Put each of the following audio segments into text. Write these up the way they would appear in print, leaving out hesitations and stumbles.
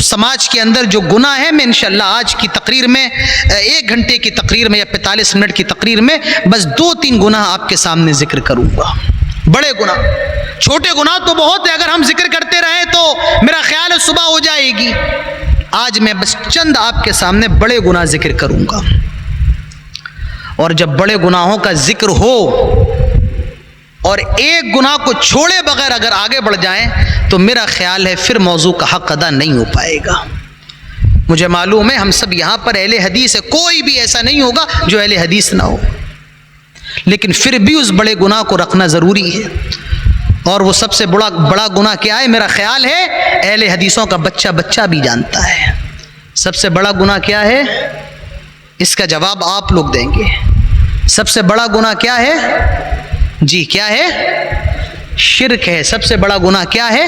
سماج کے اندر جو گناہ ہے، میں انشاءاللہ آج کی تقریر میں 1 گھنٹے کی تقریر میں یا 45 منٹ کی تقریر میں بس 2-3 گناہ آپ کے سامنے ذکر کروں گا۔ بڑے گناہ، چھوٹے گناہ تو بہت ہے، اگر ہم ذکر کرتے رہیں تو میرا خیال ہے صبح ہو جائے گی۔ آج میں بس چند آپ کے سامنے بڑے گناہ ذکر کروں گا، اور جب بڑے گناہوں کا ذکر ہو اور ایک گناہ کو چھوڑے بغیر اگر آگے بڑھ جائیں تو میرا خیال ہے پھر موضوع کا حق ادا نہیں ہو پائے گا۔ مجھے معلوم ہے ہم سب یہاں پر اہل حدیث ہے، کوئی بھی ایسا نہیں ہوگا جو اہل حدیث نہ ہو، لیکن پھر بھی اس بڑے گناہ کو رکھنا ضروری ہے۔ اور وہ سب سے بڑا گناہ کیا ہے؟ میرا خیال ہے اہل حدیثوں کا بچہ بھی جانتا ہے۔ سب سے بڑا گناہ کیا ہے؟ اس کا جواب آپ لوگ دیں گے۔ سب سے بڑا گناہ کیا ہے؟ جی کیا ہے؟ شرک ہے۔ سب سے بڑا گناہ کیا ہے؟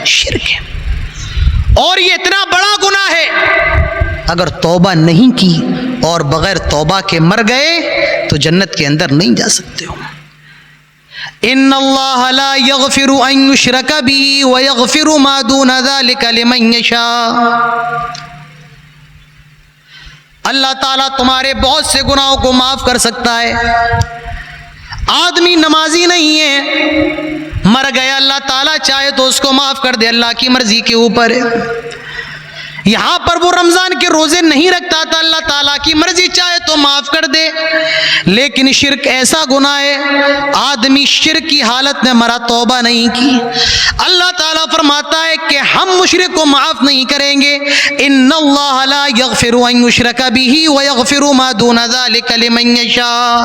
شرک ہے۔ اور یہ اتنا بڑا گناہ ہے، اگر توبہ نہیں کی اور بغیر توبہ کے مر گئے تو جنت کے اندر نہیں جا سکتے ہو۔ ان اللہ لا یغفر ان یشرک بہ ویغفر ما دون ذلک لمن یشاء۔ اللہ تعالیٰ تمہارے بہت سے گناہوں کو معاف کر سکتا ہے۔ آدمی نمازی نہیں ہے، مر گیا، اللہ تعالیٰ چاہے تو اس کو معاف کر دے، اللہ کی مرضی کے اوپر ہے۔ یہاں پر وہ رمضان کے روزے نہیں رکھتا تھا، اللہ تعالیٰ کی مرضی چاہے تو معاف کر دے۔ لیکن شرک ایسا گناہ ہے، آدمی شرک کی حالت میں مرا، توبہ نہیں کی، اللہ تعالیٰ فرماتا ہے کہ ہم مشرک کو معاف نہیں کریں گے۔ ان اللہ لا یغفر ان یشرک بہ ویغفر ما دون ذلک لمن یشاء۔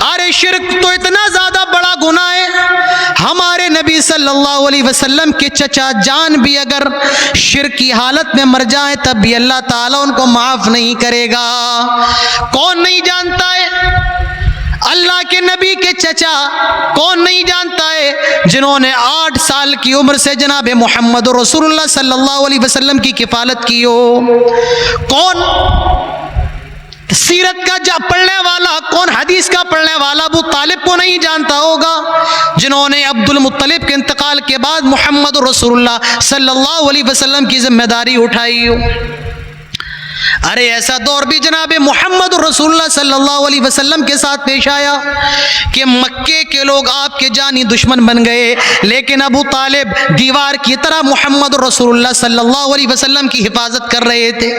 ارے شرک تو اتنا زیادہ بڑا گناہ ہے، ہمارے نبی صلی اللہ علیہ وسلم کے چچا جان بھی اگر شرک کی حالت میں مر جائیں تب بھی اللہ تعالیٰ ان کو معاف نہیں کرے گا۔ کون نہیں جانتا ہے؟ اللہ کے نبی کے چچا کون نہیں جانتا ہے جنہوں نے 8 سال کی عمر سے جناب محمد رسول اللہ صلی اللہ علیہ وسلم کی کفالت کی ہو؟ کون سیرت کا پڑھنے والا، کون حدیث کا پڑھنے والا ابو طالب کو نہیں جانتا ہوگا جنہوں نے عبد المطلب کے انتقال کے بعد محمد رسول اللہ صلی اللہ علیہ وسلم کی ذمہ داری اٹھائی ہو؟ ارے ایسا دور بھی جناب محمد رسول اللہ صلی اللہ علیہ وسلم کے ساتھ پیش آیا کہ مکے کے لوگ آپ کے جانی دشمن بن گئے، لیکن ابو طالب دیوار کی طرح محمد رسول اللہ صلی اللہ علیہ وسلم کی حفاظت کر رہے تھے۔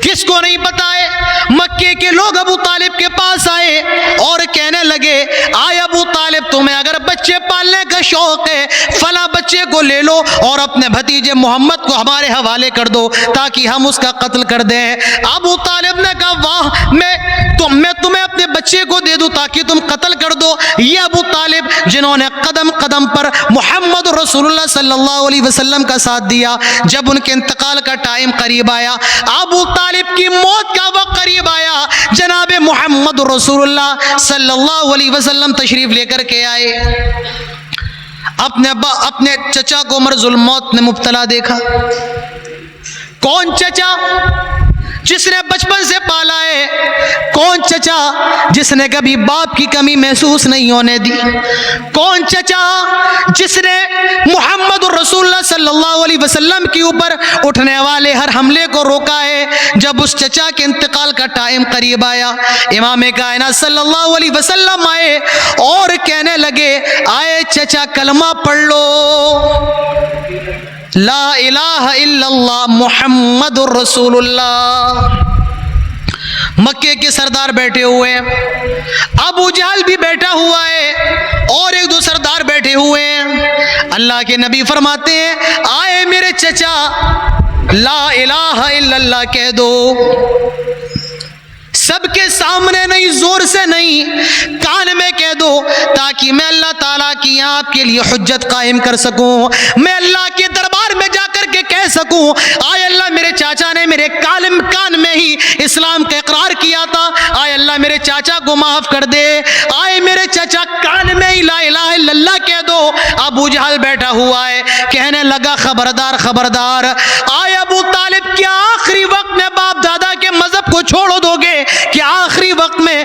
کس کو نہیں پتا ہے؟ مکے کے لوگ ابو طالب کے پاس آئے اور کہنے لگے، آئے ابو طالب تمہیں اگر بچے پالنے کا شوق ہے فلاں بچے کو لے لو اور اپنے بھتیجے محمد کو ہمارے حوالے کر دو تاکہ ہم اس کا قتل کر دیں۔ ابو طالب نے کہا واہ، میں تمہیں اپنے بچے کو دے دوں تاکہ تم قتل کر دو؟ یہ ابو طالب جنہوں نے قدم قدم پر محمد رسول اللہ صلی اللہ علیہ وسلم کا ساتھ دیا، جب ان کے انتقال کا ٹائم قریب آیا، ابو طالب کی موت کا وقت قریب آیا، جناب محمد رسول اللہ صلی اللہ علیہ وسلم تشریف لے کر کے آئے، اپنے چچا کو مرض الموت نے مبتلا دیکھا۔ کون چچا؟ جس نے بچپن سے پالا ہے۔ کون چچا؟ جس نے کبھی باپ کی کمی محسوس نہیں ہونے دی۔ کون چچا؟ جس نے محمد رسول اللہ صلی اللہ علیہ وسلم کے اوپر اٹھنے والے ہر حملے کو روکا ہے۔ جب اس چچا کے انتقال کا ٹائم قریب آیا، امام کائنات صلی اللہ علیہ وسلم آئے اور کہنے لگے، آئے چچا کلمہ پڑھ لو، لا الہ الا اللہ محمد الرسول اللہ۔ مکے کے سردار بیٹھے ہوئے ہیں، ابو جہل بھی بیٹھا ہوا ہے اور 1-2 سردار بیٹھے ہوئے ہیں۔ اللہ کے نبی فرماتے ہیں، آئے میرے چچا لا الہ الا اللہ کہہ دو، سب کے سامنے نہیں، زور سے نہیں، کان میں کہہ دو تاکہ میں اللہ تعالیٰ کی آپ کے لیے حجت قائم کر سکوں، میں اللہ کے دربار میں جا کر کے کہہ سکوں، آئے اللہ میرے چاچا نے میرے کان میں ہی اسلام کا اقرار کیا تھا، آئے اللہ میرے چاچا کو معاف کر دے، آئے میرے چاچا کان میں ہی لا الہ الا اللہ کہہ دو۔ ابو جہل بیٹھا ہوا ہے، کہنے لگا خبردار خبردار، آئے ابو طالب کیا آخری وقت میں باپ دادا کے مذہب کو چھوڑ دو گے؟ کہ آخری وقت میں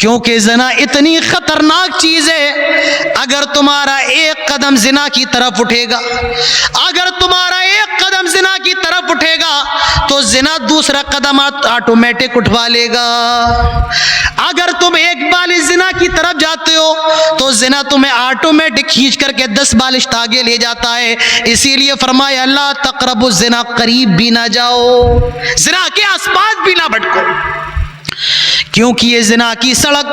کیونکہ زنا اتنی خطرناک چیز ہے، اگر تمہارا ایک قدم زنا کی طرف اٹھے گا، اگر تمہارا ایک قدم زنا کی طرف اٹھے گا تو زنا دوسرا قدم آٹومیٹک اٹھوا لے گا۔ اگر تم ایک بالش زنا کی طرف جاتے ہو تو زنا تمہیں آٹومیٹک کھینچ کر کے 10 بالش آگے لے جاتا ہے۔ اسی لیے فرمایا لا تقربوا الزنا، قریب بھی نہ جاؤ، زنا کے آس پاس بھی نہ بھٹکو، کیونکہ یہ زنا کی سڑک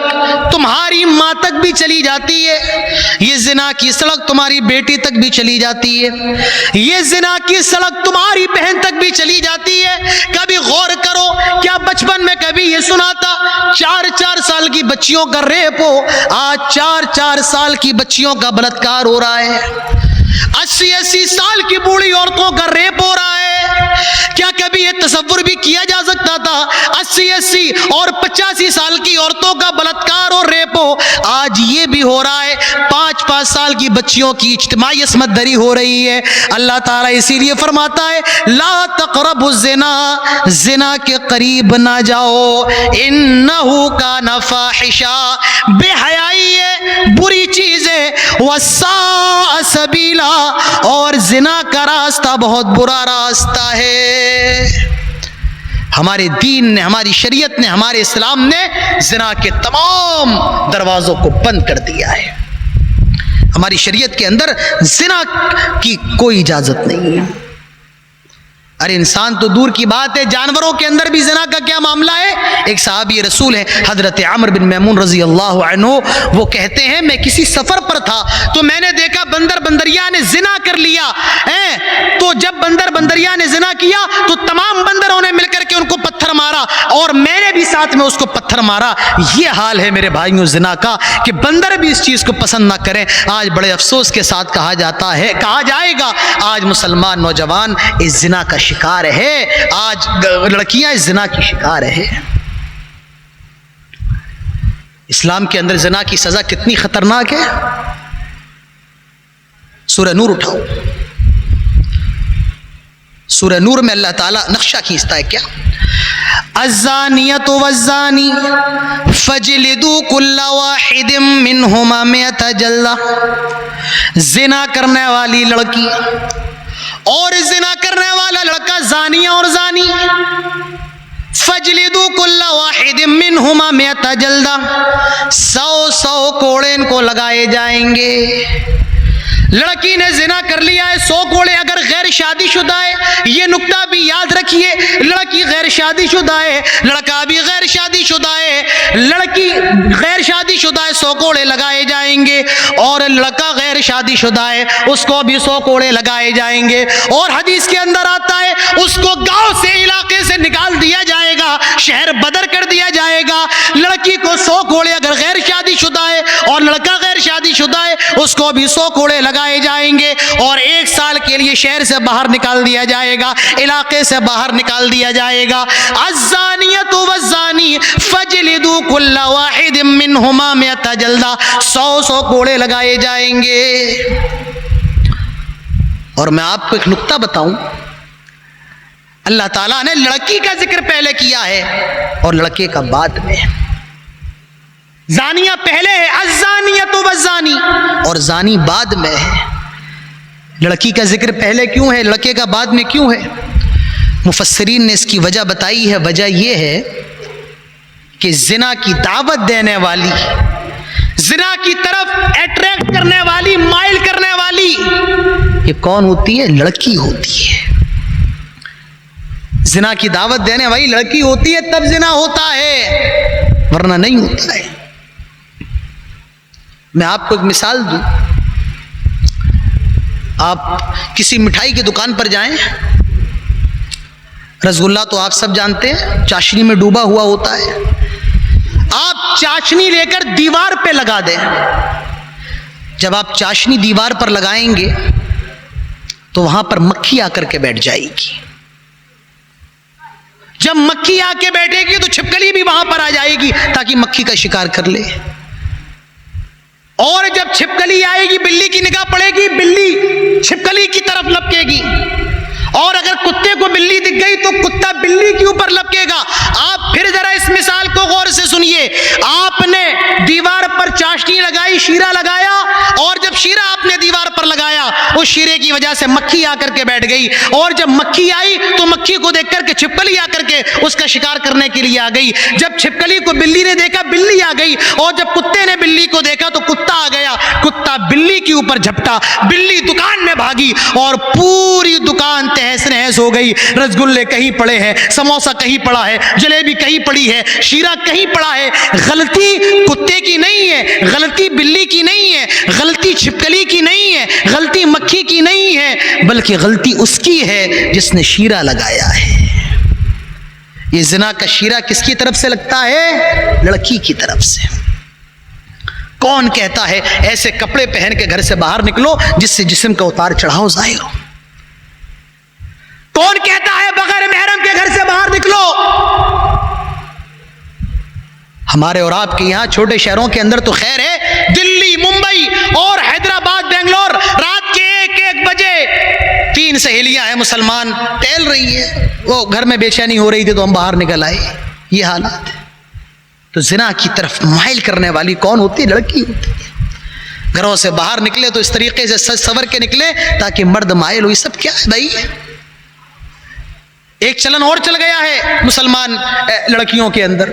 تمہاری ماں تک بھی چلی جاتی ہے، یہ زنا کی سڑک تمہاری بیٹی تک بھی چلی جاتی ہے، یہ زنا کی سڑک تمہاری بہن تک بھی چلی جاتی ہے۔ کبھی غور کرو، کیا بچپن میں کبھی یہ سنا تھا 4 سال کی بچیوں کا ریپ ہو؟ آج 4 سال کی بچیوں کا بلاತ್ಕಾರ ہو رہا ہے، 80 سال کی بوڑھی عورتوں کا ریپ ہو رہا ہے۔ کیا کبھی یہ تصور بھی کیا جا سکتا تھا 80 اور 85 سال کی عورتوں کا بلاತ್ಕಾರ اور ریپ ہو؟ آج یہ بھی ہو رہا ہے، 5 سال کی بچیوں کی اجتماعی عصمت دری ہو رہی ہے۔ اللہ تعالیٰ اسی لیے فرماتا ہے لا تقربوا الزنا، زنا کے قریب نہ جاؤ، انہ کان فاحشہ، بے حیائی ہے، بری چیز ہے، وساء سبیلا، اور زنا کا راستہ بہت برا راستہ ہے۔ ہمارے دین نے، ہماری شریعت نے، ہمارے اسلام نے زنا کے تمام دروازوں کو بند کر دیا ہے۔ ہماری شریعت کے اندر زنا کی کوئی اجازت نہیں ہے۔ ارے انسان تو دور کی بات ہے، جانوروں کے اندر بھی زنا کا کیا معاملہ ہے؟ ایک صحابی رسول ہے حضرت عمرو بن میمون رضی اللہ عنہ، وہ کہتے ہیں میں کسی سفر پر تھا تو میں نے دیکھا بندریا نے زنا کر لیا، تو جب بندریا نے زنا کیا تو تمام بندروں نے مل کر کے ان کو پتھر مارا اور میں نے بھی ساتھ میں اس کو پتھر مارا۔ یہ حال ہے میرے بھائیوں زنا کا، کہ بندر بھی اس چیز کو پسند نہ کریں۔ آج بڑے افسوس کے ساتھ کہا جائے گا آج مسلمان نوجوان اس زنا کا شکار ہے، آج لڑکیاں اس زنا کی شکار ہے۔ اسلام کے اندر زنا کی سزا کتنی خطرناک ہے۔ سورہ نور اٹھاؤ، سورہ نور میں اللہ تعالیٰ نقشہ کھینچتا ہے کیا؟ الزانیۃ والزانی فجلدوا کل واحد منہما 100 جلدہ، زنا کرنے والی لڑکی اور زنا کرنے والا لڑکا، زانیہ اور زانی، فجلدوا کل واحد منہما 100 جلدہ، 100 کوڑے ان کو لگائے جائیں گے۔ لڑکی نے زنا کر لیا ہے، 100 کوڑے۔ اگر غیر شادی شدہ ہے، یہ نکتہ بھی یاد رکھیے، لڑکی غیر شادی شدہ ہے، لڑکا بھی غیر شادی شدہ ہے، لڑکی غیر شادی شدہ ہے 100 کوڑے لگائے جائیں گے، اور لڑکا غیر شادی شدہ ہے اس کو بھی 100 کوڑے لگائے جائیں گے۔ اور حدیث کے اندر آتا ہے اس کو گاؤں سے، علاقے سے نکال دیا جائے گا، شہر بدر کر دیا جائے گا۔ لڑکی کو 100 کوڑے اگر غیر شادی شدہ ہے اور لڑکا غیر شادی شدہ ہے اس کو بھی 100 کوڑے لگائے جائیں گے، اور 1 سال کے لیے شہر سے باہر نکال دیا جائے گا، علاقے سے باہر نکال دیا جائے گا۔ الزانیۃ والزانی فجلدوا کل واحد منہما 100 جلدہ، 100 کوڑے لگائے جائیں گے۔ اور میں آپ کو ایک نکتہ بتاؤں، اللہ تعالیٰ نے لڑکی کا ذکر پہلے کیا ہے اور لڑکے کا بعد میں۔ زانیہ پہلے ہے، الزانیۃ والزانی، اور زانی بعد میں ہے۔ لڑکی کا ذکر پہلے کیوں ہے، لڑکے کا بعد میں کیوں ہے؟ مفسرین نے اس کی وجہ بتائی ہے۔ وجہ یہ ہے کہ زنا کی دعوت دینے والی، زنا کی طرف اٹریکٹ کرنے والی، مائل کرنے والی، یہ کون ہوتی ہے؟ لڑکی ہوتی ہے۔ زنا کی دعوت دینے والی لڑکی ہوتی ہے، تب زنا ہوتا ہے، ورنہ نہیں ہوتا ہے۔ میں آپ کو ایک مثال دوں، آپ کسی مٹھائی کی دکان پر جائیں، رسگلہ تو آپ سب جانتے ہیں چاشنی میں ڈوبا ہوا ہوتا ہے، آپ چاشنی لے کر دیوار پہ لگا دیں۔ جب آپ چاشنی دیوار پر لگائیں گے تو وہاں پر مکھی آ کر کے بیٹھ جائے گی۔ جب مکھی آ کے بیٹھے گی تو چھپکلی بھی وہاں پر آ جائے گی تاکہ مکھی کا شکار کر لے، اور جب چھپکلی آئے گی بلی کی نگاہ پڑے گی، بلی چھپکلی کی طرف لپکے گی، اور اگر کتے کو بلی دکھ گئی تو کتا بلی کے اوپر لپکے گا۔ آپ پھر ذرا اس مثال کو غور سے سنیے، آپ نے شیرہ لگایا، اور جب شیرہ آپ نے دیوار پر لگایا اس شیرے کی وجہ سے مکھی آ کر کے بیٹھ گئی، اور جب مکھی آئی تو مکھی کو دیکھ کر کے چھپکلی آ کر کے اس کا شکار کرنے کے لیے آ گئی، جب چھپکلی کو بلی نے دیکھا بلی آ گئی، اور جب کتے نے بلی کو دیکھا تو کتا آ گیا، کتا بلی کے اوپر جھپٹا، بلی دکان میں بھاگی اور پوری دکان تہس نہس ہو گئی، رسگلے کہیں پڑے ہیں، سموسہ کہیں پڑا ہے، جلیبی کہیں پڑی ہے، شیرہ کہیں پڑا ہے۔ غلطی کتے کی نہیں ہے، غلطی بلی کی نہیں ہے، غلطی چھپکلی کی نہیں ہے، غلطی مکھی کی نہیں ہے، بلکہ غلطی اس کی ہے جس نے شیرہ لگایا ہے۔ یہ زنا کا شیرہ کس کی طرف سے لگتا ہے؟ لڑکی کی طرف سے۔ کون کہتا ہے ایسے کپڑے پہن کے گھر سے باہر نکلو جس سے جسم کا اتار چڑھاؤ ظاہر ہو؟ کون کہتا ہے بغیر محرم کے گھر سے باہر نکلو؟ ہمارے اور آپ کے یہاں چھوٹے شہروں کے اندر تو خیر ہے، دلی، ممبئی اور حیدرآباد، بنگلور، رات کے 1 بجے 3 سہیلیاں ہیں مسلمان ٹہل رہی ہیں، وہ گھر میں بے چینی ہو رہی تھی تو ہم باہر نکل آئے۔ یہ حالات ہے۔ تو زنا کی طرف مائل کرنے والی کون ہوتی ہے؟ لڑکی ہوتی ہے۔ گھروں سے باہر نکلے تو اس طریقے سے سج سور کے نکلے تاکہ مرد مائل ہو۔ یہ سب کیا ہے بھائی؟ ایک چلن اور چل گیا ہے مسلمان لڑکیوں کے اندر،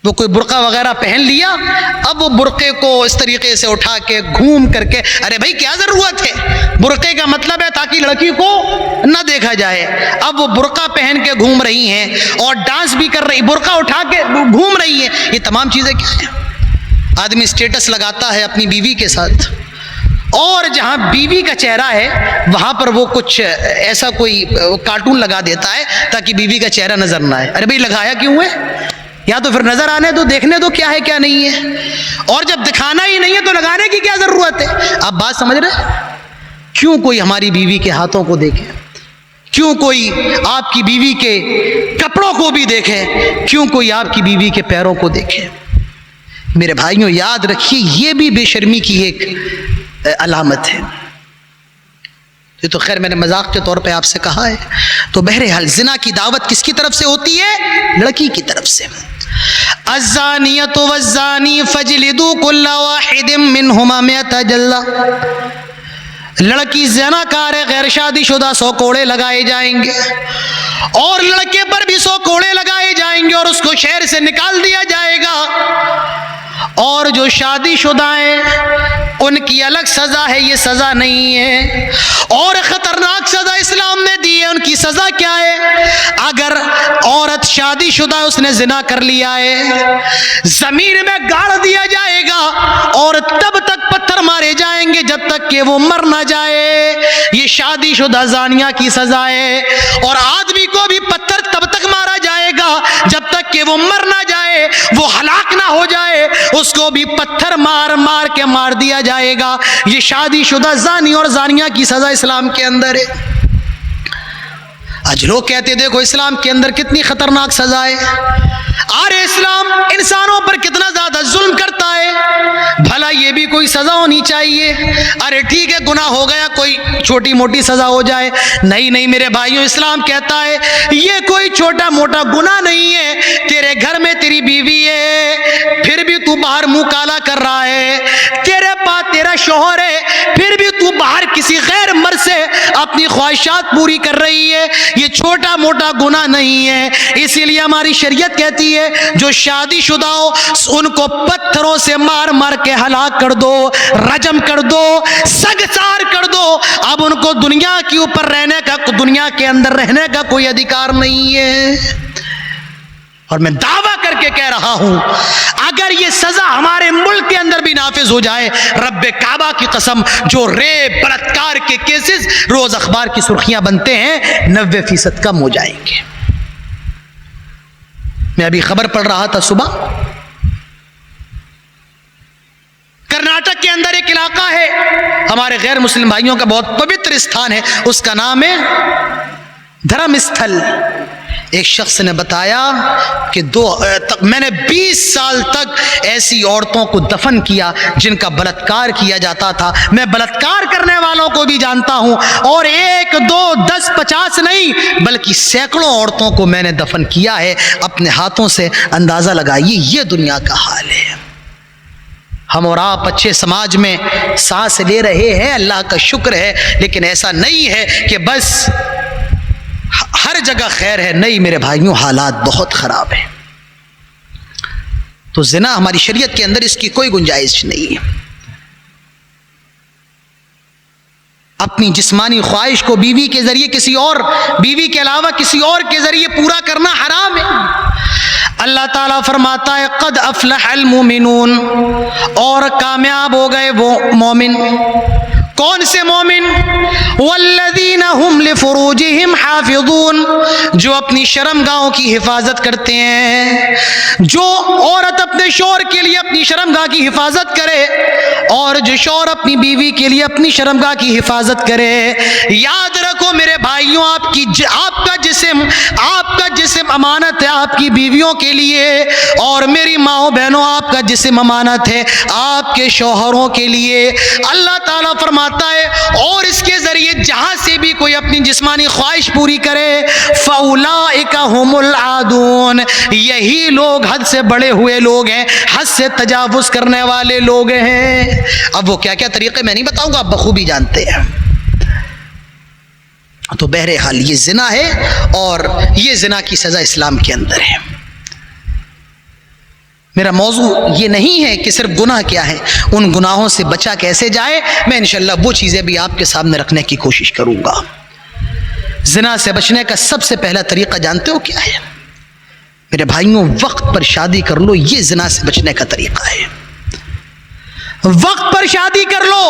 وہ کوئی برقع وغیرہ پہن لیا، اب وہ برقعے کو اس طریقے سے اٹھا کے گھوم کر کے، ارے بھائی کیا ضرورت ہے؟ برقعے کا مطلب ہے تاکہ لڑکی کو نہ دیکھا جائے، اب وہ برقع پہن کے گھوم رہی ہیں اور ڈانس بھی کر رہی، برقع اٹھا کے گھوم رہی ہیں۔ یہ تمام چیزیں کیا ہیں؟ آدمی اسٹیٹس لگاتا ہے اپنی بیوی کے ساتھ، اور جہاں بیوی کا چہرہ ہے وہاں پر وہ کچھ ایسا کوئی کارٹون لگا دیتا ہے تاکہ بیوی کا چہرہ نظر نہ آئے۔ ارے بھائی لگایا کیوں ہے؟ یا تو پھر نظر آنے دو، دیکھنے دو کیا ہے کیا نہیں ہے، اور جب دکھانا ہی نہیں ہے تو لگانے کی کیا ضرورت ہے؟ آپ بات سمجھ رہے؟ کیوں کوئی ہماری بیوی کے ہاتھوں کو دیکھے؟ کیوں کوئی آپ کی بیوی کے کپڑوں کو بھی دیکھے؟ کیوں کوئی آپ کی بیوی کے پیروں کو دیکھے؟ میرے بھائیوں یاد رکھیے یہ بھی بے شرمی کی ایک علامت ہے۔ یہ تو خیر میں نے مذاق کے طور پہ آپ سے کہا ہے۔ تو بہرحال زنا کی دعوت کس کی طرف سے ہوتی ہے؟ لڑکی کی طرف سے۔ الزانیۃ والزانی فاجلدوا کل واحد منہما 100 جلدہ۔ لڑکی زنا کار ہے، غیر شادی شدہ، 100 کوڑے لگائے جائیں گے، اور لڑکے پر بھی 100 کوڑے لگائے جائیں گے اور اس کو شہر سے نکال دیا جائے گا، اور جو شادی شدہ ہیں ان کی الگ سزا ہے، یہ سزا نہیں ہے، اور خطرناک سزا اسلام نے دی ہے۔ ان کی سزا کیا ہے؟ اگر عورت شادی شدہ اس نے زنا کر لیا ہے، زمین میں گاڑ دیا جائے گا اور تب تک پتھر مارے جائیں گے جب تک کہ وہ مر نہ جائے۔ یہ شادی شدہ زانیہ کی سزا ہے۔ اور آدمی کو بھی پتھر تب تک مارا جائے گا جب تک کہ وہ مر نہ جائے، وہ ہلاک نہ ہو جائے، اس کو بھی پتھر مار مار کے مار دیا جائے گا۔ یہ شادی شدہ زانی اور زانیہ کی سزا اسلام کے اندر ہے۔ آج لوگ کہتے دیکھو اسلام کے اندر کتنی خطرناک سزا ہے، ارے اسلام انسانوں پر کتنا زیادہ ظلم کرتا ہے، بھلا یہ بھی کوئی سزا ہونی چاہیے۔ ارے ٹھیک ہے گناہ ہو گیا، کوئی چھوٹی موٹی سزا ہو جائے۔ نہیں نہیں میرے بھائیوں، اسلام کہتا ہے یہ کوئی چھوٹا موٹا گناہ نہیں ہے۔ تیرے گھر میں تیری بیوی ہے پھر بھی تو باہر منہ کالا کر رہا ہے، تیرے پاس تیرا شوہر ہے پھر بھی تو باہر کسی غیر مرد سے اپنی خواہشات پوری کر رہی ہے، یہ چھوٹا موٹا گناہ نہیں ہے۔ اسی لیے ہماری شریعت کہتی ہے جو شادی شدہ ہو ان کو پتھروں سے مار مار کے ہلاک کر دو، رجم کر دو، سگسار کر دو۔ اب ان کو دنیا کے اوپر رہنے کا، دنیا کے اندر رہنے کا کوئی ادھیکار نہیں ہے۔ اور میں دعویٰ کر کے کہہ رہا ہوں اگر یہ سزا ہمارے ملک کے اندر بھی نافذ ہو جائے، رب کعبہ کی قسم، جو ریپ بلاತ್ಕಾರ کے کیسز روز اخبار کی سرخیاں بنتے ہیں 90% کم ہو جائیں گے۔ میں ابھی خبر پڑھ رہا تھا صبح، کرناٹک کے اندر ایک علاقہ ہے ہمارے غیر مسلم بھائیوں کا بہت پوتر استھان ہے، اس کا نام ہے دھرم استھل۔ ایک شخص نے بتایا کہ میں نے 20 سال تک ایسی عورتوں کو دفن کیا جن کا بلاತ್ಕಾರ کیا جاتا تھا۔ میں بلاತ್ಕಾರ کرنے والوں کو بھی جانتا ہوں، اور 1 2 10 50 نہیں بلکہ سینکڑوں عورتوں کو میں نے دفن کیا ہے اپنے ہاتھوں سے۔ اندازہ لگائیے یہ دنیا کا حال ہے۔ ہم اور آپ اچھے سماج میں سانس لے رہے ہیں، اللہ کا شکر ہے، لیکن ایسا نہیں ہے کہ بس ہر جگہ خیر ہے. نہیں میرے بھائیوں، حالات بہت خراب ہیں. تو زنا ہماری شریعت کے اندر اس کی کوئی گنجائش نہیں ہے. اپنی جسمانی خواہش کو بیوی کے ذریعے بیوی کے علاوہ کسی اور کے ذریعے پورا کرنا حرام ہے. اللہ تعالیٰ فرماتا ہے قد افلح المومنون، اور کامیاب ہو گئے وہ مومن. کون سے مومن؟ والذین هم لفروجہم حافظون، جو اپنی شرمگاہوں کی حفاظت کرتے ہیں. جو عورت اپنے شوہر کے لیے اپنی شرمگاہ کی حفاظت کرے، اور جو شوہر اپنی بیوی کے لیے اپنی شرمگاہ کی حفاظت کرے. یاد رکھو میرے بھائیوں، آپ کا جسم امانت ہے آپ کی بیویوں کے لیے، اور میری ماؤں بہنوں آپ کا جسم امانت ہے آپ کے شوہروں کے لیے. اللہ تعالیٰ فرماتا ہے اور اس کے ذریعے جہاں سے بھی کوئی اپنی جسمانی خواہش پوری کرے فَأُولَئِكَ هُمُ الْعَادُونَ، یہی لوگ حد سے بڑے ہوئے لوگ ہیں، حد سے تجاوز کرنے والے لوگ ہیں. اب وہ کیا کیا طریقے میں نہیں بتاؤں گا، آپ بخوبی جانتے ہیں. تو بہرحال یہ زنا ہے، اور یہ زنا کی سزا اسلام کے اندر ہے. میرا موضوع یہ نہیں ہے کہ صرف گناہ کیا ہے، ان گناہوں سے بچا کیسے جائے. میں انشاءاللہ وہ چیزیں بھی آپ کے سامنے رکھنے کی کوشش کروں گا. زنا سے بچنے کا سب سے پہلا طریقہ جانتے ہو کیا ہے؟ میرے بھائیوں، وقت پر شادی کر لو، یہ زنا سے بچنے کا طریقہ ہے. وقت پر شادی کر لو.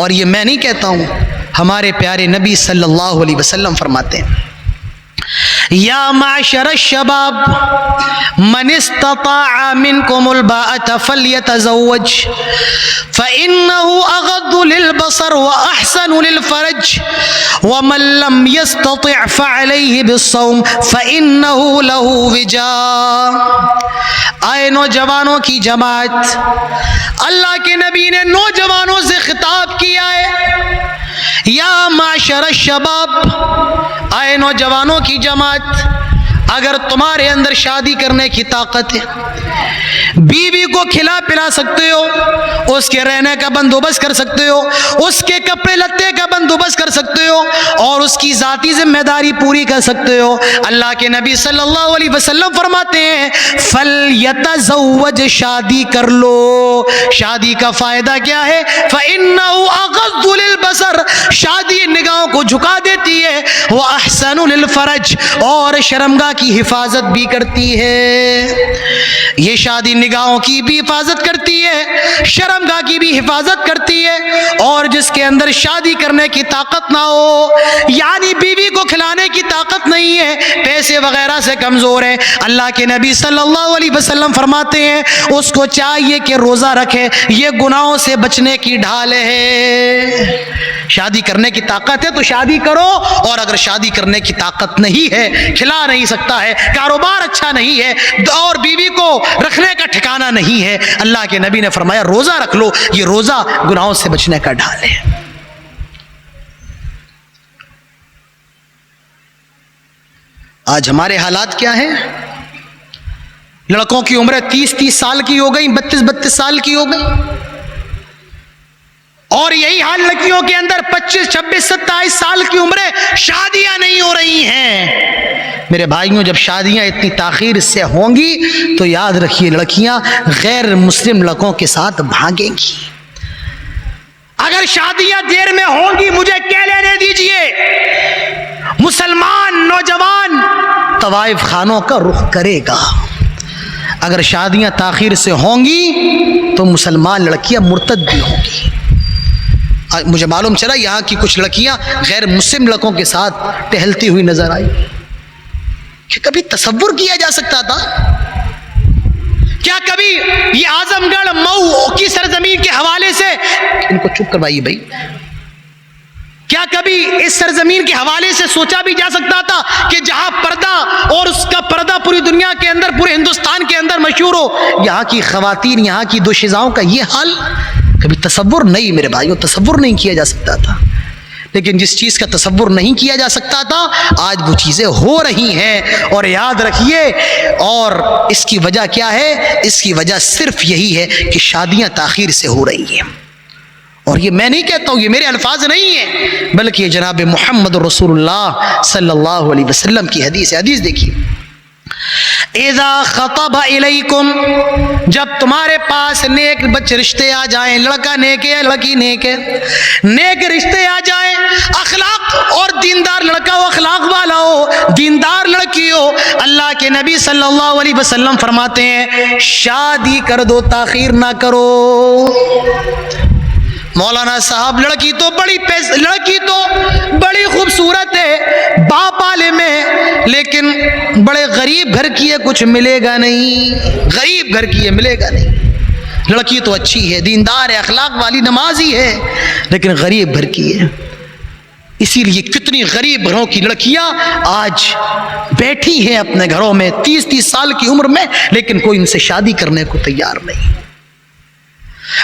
اور یہ میں نہیں کہتا ہوں، ہمارے پیارے نبی صلی اللہ علیہ وسلم فرماتے ہیں یا معشر الشباب من استطاع منکم الباءة فلیتزوج فإنه اغض للبصر واحسن للفرج ومن لم يستطع فعليه بالصوم فإنه له وجاء. آئے نوجوانوں کی جماعت، اللہ کے نبی نے نوجوانوں سے خطاب کیا ہے. یا معشر الشباب، آئے نوجوانوں کی جماعت، اگر تمہارے اندر شادی کرنے کی طاقت ہے، بیوی کو کھلا پلا سکتے ہو، اس کے رہنے کا بندوبست کر سکتے ہو، اس کے کپڑے لتے کا بندوبست کر سکتے ہو، اور اس کی ذاتی ذمہ داری پوری کر سکتے ہو، اللہ کے نبی صلی اللہ علیہ وسلم فرماتے ہیں فَلْيَتَزَوَّجْ، شادی کر لو. شادی کا فائدہ کیا ہے؟ فَإِنَّهُ أَغَضُّ لِلْبَصَرِ، شادی نگاہوں کو جھکا دیتی ہے، وَأَحْسَنُ لِلْفَرَجِ، اور شرمگاہ کی حفاظت بھی کرتی ہے. یہ شادی نگاہوں کی بھی حفاظت کرتی ہے، شرمگاہ کی بھی حفاظت کرتی ہے. اور جس کے اندر شادی کرنے کی طاقت نہ ہو، یعنی بیوی کو کھلانے کی طاقت نہیں ہے، پیسے وغیرہ سے کمزور ہے، اللہ کے نبی صلی اللہ علیہ وسلم فرماتے ہیں اس کو چاہیے کہ روزہ رکھے، یہ گناہوں سے بچنے کی ڈھال ہے. شادی کرنے کی طاقت ہے تو شادی کرو، اور اگر شادی کرنے کی طاقت نہیں ہے، کھلا نہیں سکتا ہے، کاروبار اچھا نہیں ہے، اور بیوی کو رکھنے کا ٹھکانہ نہیں ہے، اللہ کے نبی نے فرمایا روزہ رکھ لو، یہ روزہ گناہوں سے بچنے کا ڈھال ہے. آج ہمارے حالات کیا ہیں؟ لڑکوں کی عمریں 30 سال کی ہو گئی، 32 سال کی ہو گئی، اور یہی حال لڑکیوں کے اندر 25 26 27 سال کی عمریں، شادیاں نہیں ہو رہی ہیں. میرے بھائیوں، جب شادیاں اتنی تاخیر سے ہوں گی تو یاد رکھیے لڑکیاں غیر مسلم لڑکوں کے ساتھ بھاگیں گی. اگر شادیاں دیر میں ہوں گی، مجھے کہہ لینے دیجئے، مسلمان نوجوان طوائف خانوں کا رخ کرے گا. اگر شادیاں تاخیر سے ہوں گی تو مسلمان لڑکیاں مرتد بھی ہوں گی. مجھے معلوم چلا یہاں کی کچھ لڑکیاں غیر مسلم لڑکوں کے ساتھ ٹہلتی ہوئی نظر آئی. کہ کبھی تصور کیا جا سکتا تھا؟ کیا کبھی یہ اعظم گڑھ مئو کی سرزمین کے حوالے سے، ان کو چپ کروائیے بھائی، کیا کبھی اس سرزمین کے حوالے سے سوچا بھی جا سکتا تھا کہ جہاں پردہ، اور اس کا پردہ پوری دنیا کے اندر، پورے ہندوستان کے اندر مشہور ہو، یہاں کی خواتین، یہاں کی دوشیزاؤں کا یہ حال؟ کبھی تصور نہیں میرے بھائیوں، تصور نہیں کیا جا سکتا تھا. لیکن جس چیز کا تصور نہیں کیا جا سکتا تھا آج وہ چیزیں ہو رہی ہیں. اور یاد رکھیے، اور اس کی وجہ کیا ہے؟ اس کی وجہ صرف یہی ہے کہ شادیاں تاخیر سے ہو رہی ہیں. اور یہ میں نہیں کہتا ہوں، یہ میرے الفاظ نہیں ہیں، بلکہ یہ جناب محمد رسول اللہ صلی اللہ علیہ وسلم کی حدیث ہے. حدیث دیکھیے، اذا خطب الیکم، جب تمہارے پاس نیک بچے رشتے آ جائیں، لڑکا نیک ہے لڑکی نیک ہے، نیک رشتے آ جائیں، اخلاق اور دیندار لڑکا ہو، اخلاق والا ہو، دیندار لڑکی ہو، اللہ کے نبی صلی اللہ علیہ وسلم فرماتے ہیں شادی کر دو، تاخیر نہ کرو. مولانا صاحب لڑکی تو بڑی خوبصورت ہے، باپ عالم ہے، لیکن بڑے غریب گھر کی ہے، کچھ ملے گا نہیں، غریب گھر کی ہے، ملے گا نہیں. لڑکی تو اچھی ہے، دیندار ہے، اخلاق والی، نمازی ہے، لیکن غریب گھر کی ہے. اسی لیے کتنی غریب گھروں کی لڑکیاں آج بیٹھی ہیں اپنے گھروں میں 30 سال کی عمر میں، لیکن کوئی ان سے شادی کرنے کو تیار نہیں.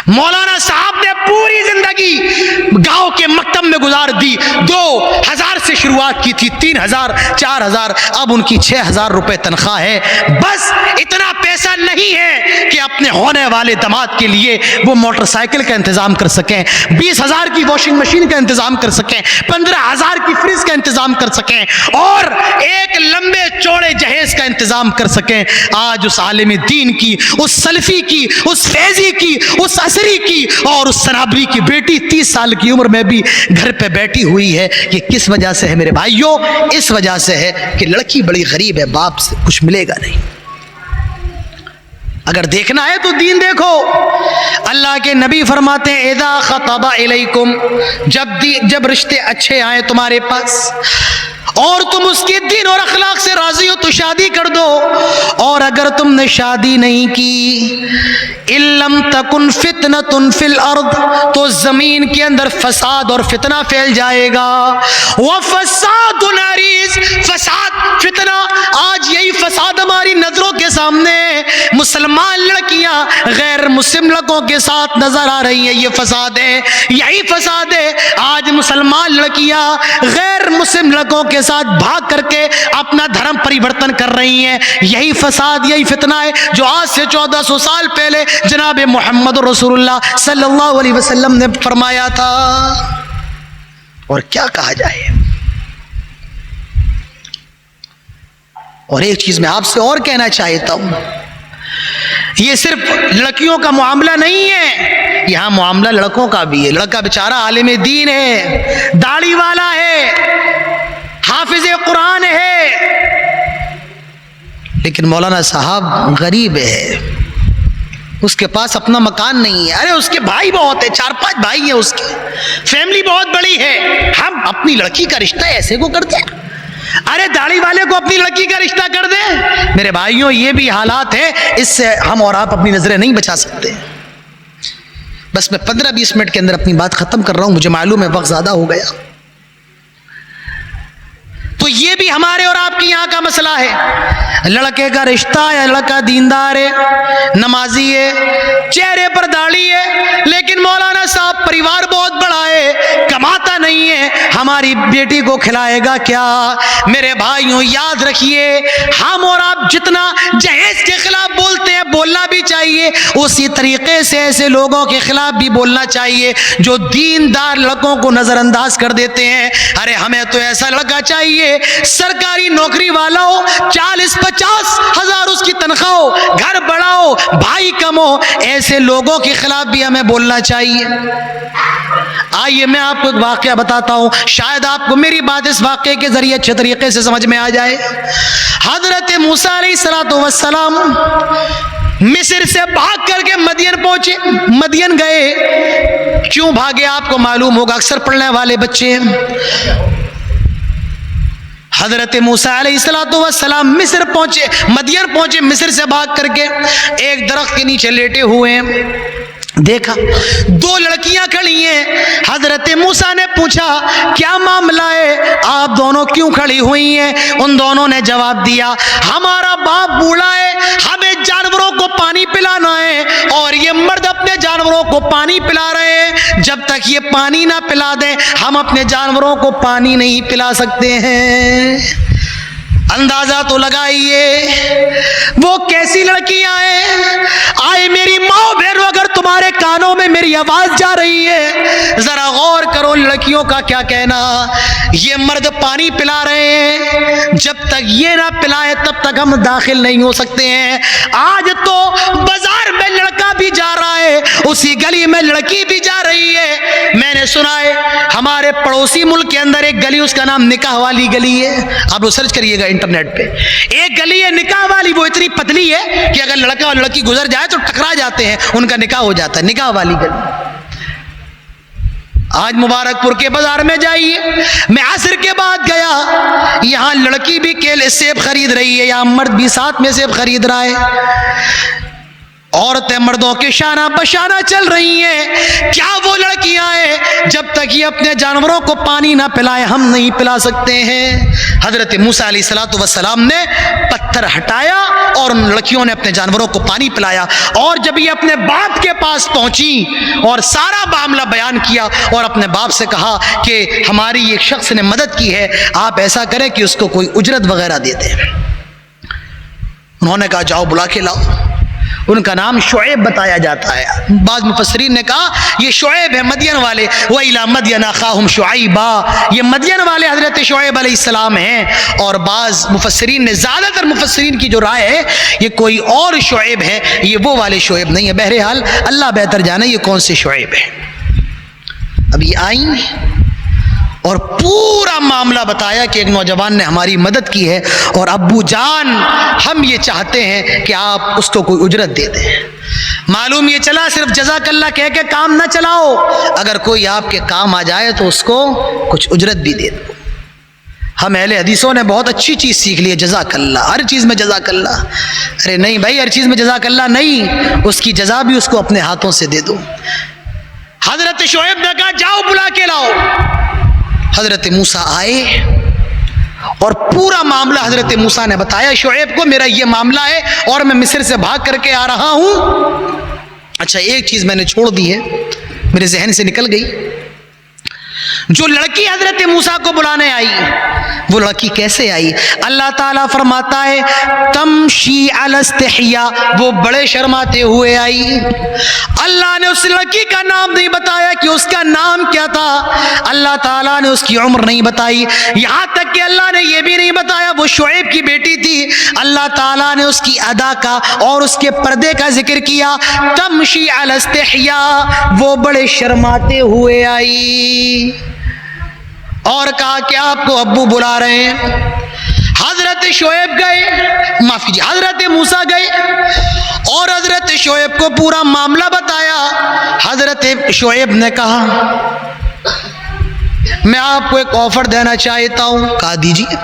مولانا صاحب نے پوری زندگی گاؤں کے مکتب میں گزار دی، 2000 سے شروعات کی تھی، 3000 4000، اب ان کی 6000 روپے تنخواہ ہے. بس اتنا پیسہ نہیں ہے کہ اپنے ہونے والے داماد کے لیے وہ موٹر سائیکل کا انتظام کر سکیں، 20000 کی واشنگ مشین کا انتظام کر سکیں، 15000 کی فریج کا انتظام کر سکیں، اور ایک لمبے چوڑے جہیز کا انتظام کر سکیں. آج اس عالم دین کی، اس سلفی کی، اس فیضی کی، اس اسری کی اور اس سنابری کی بیٹی 30 سال کی عمر میں بھی گھر پہ بیٹھی ہوئی ہے. یہ کس وجہ سے ہے میرے بھائیوں؟ اس وجہ سے ہے کہ لڑکی بڑی غریب ہے، باپ سے کچھ ملے گا نہیں. اگر دیکھنا ہے تو دین دیکھو. اللہ کے نبی فرماتے ہیں اذا خطب الیکم، جب رشتے اچھے آئیں تمہارے پاس اور تم اس کے دین اور اخلاق سے راضی ہو تو شادی کر دو. اور اگر تم نے شادی نہیں کی، ان لم تکن فتنۃ فی الارض، تو زمین کے اندر فساد اور فتنہ پھیل جائے گا. وفساد عریض، فساد فتنہ، آج یہی فساد ہماری نظروں کے سامنے، مسلمان لڑکیاں غیر مسلم لڑکوں کے ساتھ نظر آ رہی ہیں. یہ فساد ہے، یہی فساد ہے. آج مسلمان لڑکیاں غیر مسلم لڑکوں کے ساتھ بھاگ کر کے اپنا دھرم پریورتن کر رہی ہیں. یہی فساد، یہی فتنہ ہے جو آج سے 1400 سال پہلے جناب محمد رسول اللہ صلی اللہ علیہ وسلم نے فرمایا تھا. اور کیا کہا جائے. اور ایک چیز میں آپ سے اور کہنا چاہتا ہوں، یہ صرف لڑکیوں کا معاملہ نہیں ہے، یہاں معاملہ لڑکوں کا بھی ہے. لڑکا بیچارہ عالم دین ہے، داڑھی والا ہے، حافظ قرآن ہے، لیکن مولانا صاحب غریب ہے، اس کے پاس اپنا مکان نہیں ہے. ارے اس کے بھائی بہت ہیں، 4-5 بھائی ہیں، اس کی فیملی بہت بڑی ہے. ہم اپنی لڑکی کا رشتہ ایسے کو کرتے ہیں؟ ارے داڑھی والے کو اپنی لڑکی کا رشتہ کر دیں. میرے بھائیوں یہ بھی حالات ہے، اس سے ہم اور آپ اپنی نظریں نہیں بچا سکتے. بس میں 15-20 منٹ کے اندر اپنی بات ختم کر رہا ہوں، مجھے معلوم ہے وقت زیادہ ہو گیا. تو یہ بھی ہمارے اور آپ کے یہاں کا مسئلہ ہے. لڑکے کا رشتہ یا لڑکا دیندار ہے، نمازی ہے، چہرے پر داڑھی ہے، لیکن مولانا صاحب پریوار بہت بڑا ہے، کماتا نہیں ہے، ہماری بیٹی کو کھلائے گا کیا؟ میرے بھائیوں یاد رکھیے، ہم اور آپ جتنا جہیز کے خلاف بولتے ہیں، بولنا بھی چاہیے، اسی طریقے سے ایسے لوگوں کے خلاف بھی بولنا چاہیے جو دیندار لڑکوں کو نظر انداز کر دیتے ہیں. ارے ہمیں تو ایسا لڑکا چاہیے سرکاری نوکری والا ہو، 40-50 ہزار اس کی تنخواہ ہو، گھر بڑا ہو، بھائی کم ہو. ایسے لوگوں کے خلاف بھی ہمیں بولنا چاہیے. آئیے میں آپ کو ایک واقعہ بتاتا ہوں، شاید آپ کو میری بات اس واقعے کے ذریعے اچھے طریقے سے سمجھ میں آ جائے. حضرت موسیٰ علیہ السلام مصر سے بھاگ کر کے مدین پہنچے. مدین گئے، کیوں بھاگے آپ کو معلوم ہوگا، اکثر پڑھنے والے بچے ہیں. حضرت موسیٰ علیہ السلام مصر پہنچے، مدین پہنچے، مصر سے بھاگ کر کے ایک درخت کے نیچے لیٹے ہوئے ہیں. دیکھا دو لڑکیاں کھڑی ہیں. حضرت موسیٰ نے پوچھا کیا معاملہ ہے, آپ دونوں کیوں کھڑی ہوئی ہیں؟ ان دونوں نے جواب دیا ہمارا باپ بوڑھا ہے, ہمیں جانوروں کو پانی پلانا ہے, اور یہ مرد اپنے جانوروں کو پانی پلا رہے ہیں, جب تک یہ پانی نہ پلا دیں ہم اپنے جانوروں کو پانی نہیں پلا سکتے ہیں. اندازہ تو لگائیے وہ کیسی لڑکیاں ہیں. آئے میری ماں بہنوں, اگر تمہارے کانوں میں میری آواز جا رہی ہے ذرا غور کرو لڑکیوں کا کیا کہنا. یہ مرد پانی پلا رہے ہیں, جب تک یہ نہ پلائے تب تک ہم داخل نہیں ہو سکتے ہیں. آج تو بازار میں لڑکا بھی جا رہا ہے, اسی گلی میں لڑکی بھی جا رہی ہے. میں نے سنا ہے ہمارے پڑوسی ملک کے اندر ایک گلی, اس کا نام نکاح والی گلی ہے. آپ لوگ سرچ کریے گا انٹرنیٹ پہ, ایک گلی ہے نکاح والی, وہ اتنی پتلی ہے کہ اگر لڑکا اور لڑکی گزر جائے تو ٹکرا جاتے ہیں, ان کا نکاح ہو جاتا ہے. نکاح والی گلی. آج مبارک پور کے بازار میں جائیے, میں عصر کے بعد گیا, یہاں لڑکی بھی کیلے سیب خرید رہی ہے, یہاں مرد بھی ساتھ میں سیب خرید رہا ہے. عورتیں مردوں کے شانہ بشانہ چل رہی ہیں. کیا وہ لڑکیاں ہیں جب تک یہ اپنے جانوروں کو پانی نہ پلائے ہم نہیں پلا سکتے ہیں. حضرت موسیٰ علیہ السلام نے پتھر ہٹایا اور ان لڑکیوں نے اپنے جانوروں کو پانی پلایا. اور جب یہ اپنے باپ کے پاس پہنچی اور سارا معاملہ بیان کیا اور اپنے باپ سے کہا کہ ہماری ایک شخص نے مدد کی ہے, آپ ایسا کریں کہ اس کو کوئی اجرت وغیرہ دے دیں. انہوں نے کہا جاؤ بلا کے لاؤ. ان کا نام شعیب بتایا جاتا ہے. بعض مفسرین نے کہا یہ شعیب ہے مدین والے. وَإِلَىٰ مَدْيَنَ أَخَاهُمْ شُعَيْبًا, یہ مدین والے حضرت شعیب علیہ السلام ہیں. اور بعض مفسرین نے, زیادہ تر مفسرین کی جو رائے ہے یہ کوئی اور شعیب ہے, یہ وہ والے شعیب نہیں ہے. بہرحال اللہ بہتر جانے یہ کون سے شعیب ہے. اب یہ آئیں اور پورا معاملہ بتایا کہ ایک نوجوان نے ہماری مدد کی ہے اور ابو جان ہم یہ چاہتے ہیں کہ آپ اس کو کوئی اجرت دے دیں. معلوم یہ چلا صرف جزاک اللہ کہہ کے کام نہ چلاؤ, اگر کوئی آپ کے کام آ جائے تو اس کو کچھ اجرت بھی دے دو. ہم اہل حدیثوں نے بہت اچھی چیز سیکھ لی ہے, جزاک اللہ, ہر چیز میں جزاک اللہ. ارے نہیں بھائی, ہر چیز میں جزاک اللہ نہیں, اس کی جزا بھی اس کو اپنے ہاتھوں سے دے دو. حضرت شعیب نے کہا جاؤ بلا کے لاؤ. حضرت موسیٰ آئے اور پورا معاملہ حضرت موسیٰ نے بتایا شعیب کو, میرا یہ معاملہ ہے اور میں مصر سے بھاگ کر کے آ رہا ہوں. اچھا ایک چیز میں نے چھوڑ دی ہے, میرے ذہن سے نکل گئی. جو لڑکی حضرت موسیٰ کو بلانے آئی وہ لڑکی کیسے آئی؟ اللہ تعالیٰ فرماتا ہے تمشی علی استحیاء, وہ بڑے شرماتے ہوئے آئی. اللہ نے اس لڑکی کا نام نہیں بتایا کہ اس کا نام کیا تھا, اللہ تعالیٰ نے اس کی عمر نہیں بتائی, یہاں تک کہ اللہ نے یہ بھی نہیں بتایا وہ شعیب کی بیٹی تھی. اللہ تعالیٰ نے اس کی ادا کا اور اس کے پردے کا ذکر کیا. تمشی علی استحیاء, وہ بڑے شرماتے ہوئے آئی اور کہا کہ آپ کو ابو بلا رہے ہیں. حضرت شعیب گئے, معاف کیجیے, حضرت موسیٰ گئے اور حضرت شعیب کو پورا معاملہ بتایا. حضرت شعیب نے کہا میں آپ کو ایک آفر دینا چاہتا ہوں. کہا دیجیے.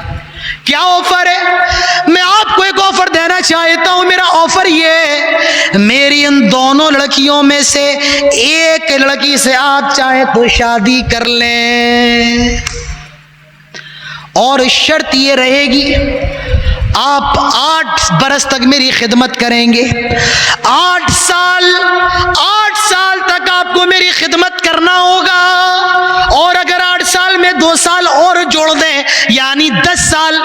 کیا آفر ہے؟ میں آپ کو ایک آفر دینا چاہتا ہوں. میرا آفر یہ ہے, میری ان دونوں لڑکیوں میں سے ایک لڑکی سے آپ چاہے تو شادی کر لیں, اور شرط یہ رہے گی آپ 8 برس تک میری خدمت کریں گے. 8 سال تک آپ کو میری خدمت کرنا ہوگا, اور اگر 8 سال میں 2 سال اور جوڑ دیں یعنی 10 سال,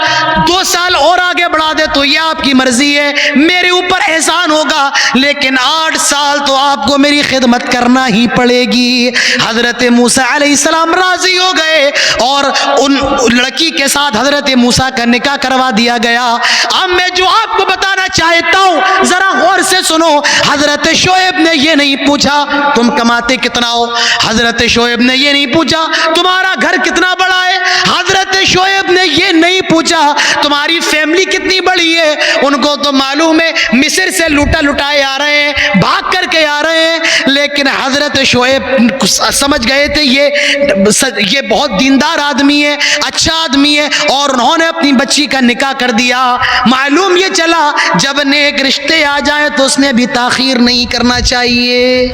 2 سال اور آگے بڑھا دیں تو یہ آپ کی مرضی ہے, میرے اوپر احسان ہوگا, لیکن 8 سال تو آپ کو میری خدمت کرنا ہی پڑے گی. حضرت موسیٰ علیہ السلام راضی ہو گئے اور ان لڑکی کے ساتھ حضرت موسیٰ کا نکاح کروا دیا گیا. اب میں جو آپ کو بتانا چاہتا ہوں ذرا غور سے سنو. حضرت شعیب نے یہ نہیں پوچھا تم کماتے کتنا ہو, حضرت شعیب نے یہ نہیں پوچھا تمہارا گھر کتنا بڑا ہے, حضرت شعیب نے یہ نہیں پوچھا تمہاری فیملی کتنی بڑی ہے، ان کو تو معلوم ہے مصر سے لٹائے آ رہے ہیں، بھاگ کر کے آ رہے ہیں، لیکن حضرت شعیب سمجھ گئے تھے یہ بہت دیندار آدمی ہے، اچھا آدمی ہے، اور انہوں نے اپنی بچی کا نکاح کر دیا۔ معلوم یہ چلا جب نیک رشتے آ جائیں تو اس نے بھی تاخیر نہیں کرنا چاہیے۔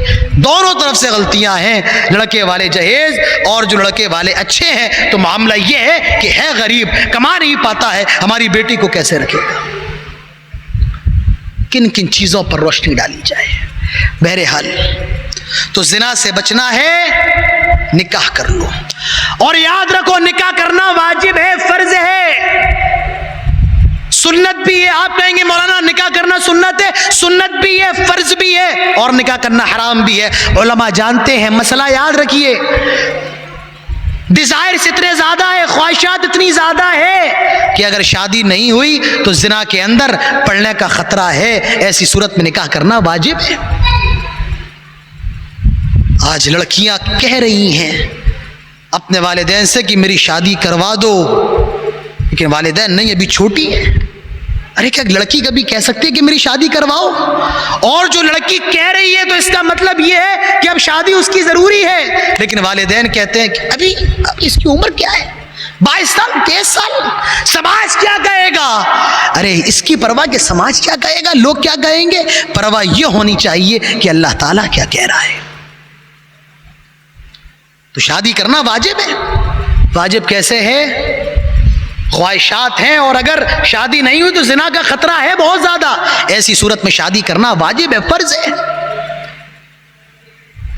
دونوں طرف سے غلطیاں ہیں، لڑکے والے جہیز اور جو لڑکے والے اچھے ہیں، تو معاملہ یہ ہے کہ ہے غریب، کما نہیں پاتا ہے، ہماری بیٹی کو کیسے رکھے گا؟ کن کن چیزوں پر روشنی ڈالی جائے؟ بہرحال تو زنا سے بچنا ہے، نکاح کر لو، اور یاد رکھو نکاح کرنا واجب ہے، فرض ہے، سنت بھی ہے۔ آپ کہیں گے مولانا نکاح کرنا سنت ہے، سنت بھی ہے، فرض بھی ہے، اور نکاح کرنا حرام بھی ہے۔ علماء جانتے ہیں، مسئلہ یاد رکھیے، ڈیزائرز اتنے زیادہ ہے، خواہشات اتنی زیادہ ہے کہ اگر شادی نہیں ہوئی تو زنا کے اندر پڑنے کا خطرہ ہے، ایسی صورت میں نکاح کرنا واجب ہے۔ آج لڑکیاں کہہ رہی ہیں اپنے والدین سے کہ میری شادی کروا دو، لیکن والدین نہیں، ابھی چھوٹی ہے۔ ارے کیا لڑکی کبھی کہہ سکتی ہے کہ میری شادی کرواؤ؟ اور جو لڑکی کہہ رہی ہے تو اس کا مطلب یہ ہے کہ اب شادی اس کی ضروری ہے، لیکن والدین کہتے ہیں کہ ابھی اس کی عمر کیا ہے، 22 سال 23 سال، سماج کیا کہے گا؟ ارے اس کی پرواہ کہ سماج کیا کہے گا، لوگ کیا کہیں گے، پرواہ یہ ہونی چاہیے کہ اللہ تعالیٰ کیا کہہ رہا ہے۔ تو شادی کرنا واجب ہے۔ واجب کیسے ہے؟ خواہشات ہیں، اور اگر شادی نہیں ہوئی تو زنا کا خطرہ ہے بہت زیادہ، ایسی صورت میں شادی کرنا واجب ہے، فرض ہے۔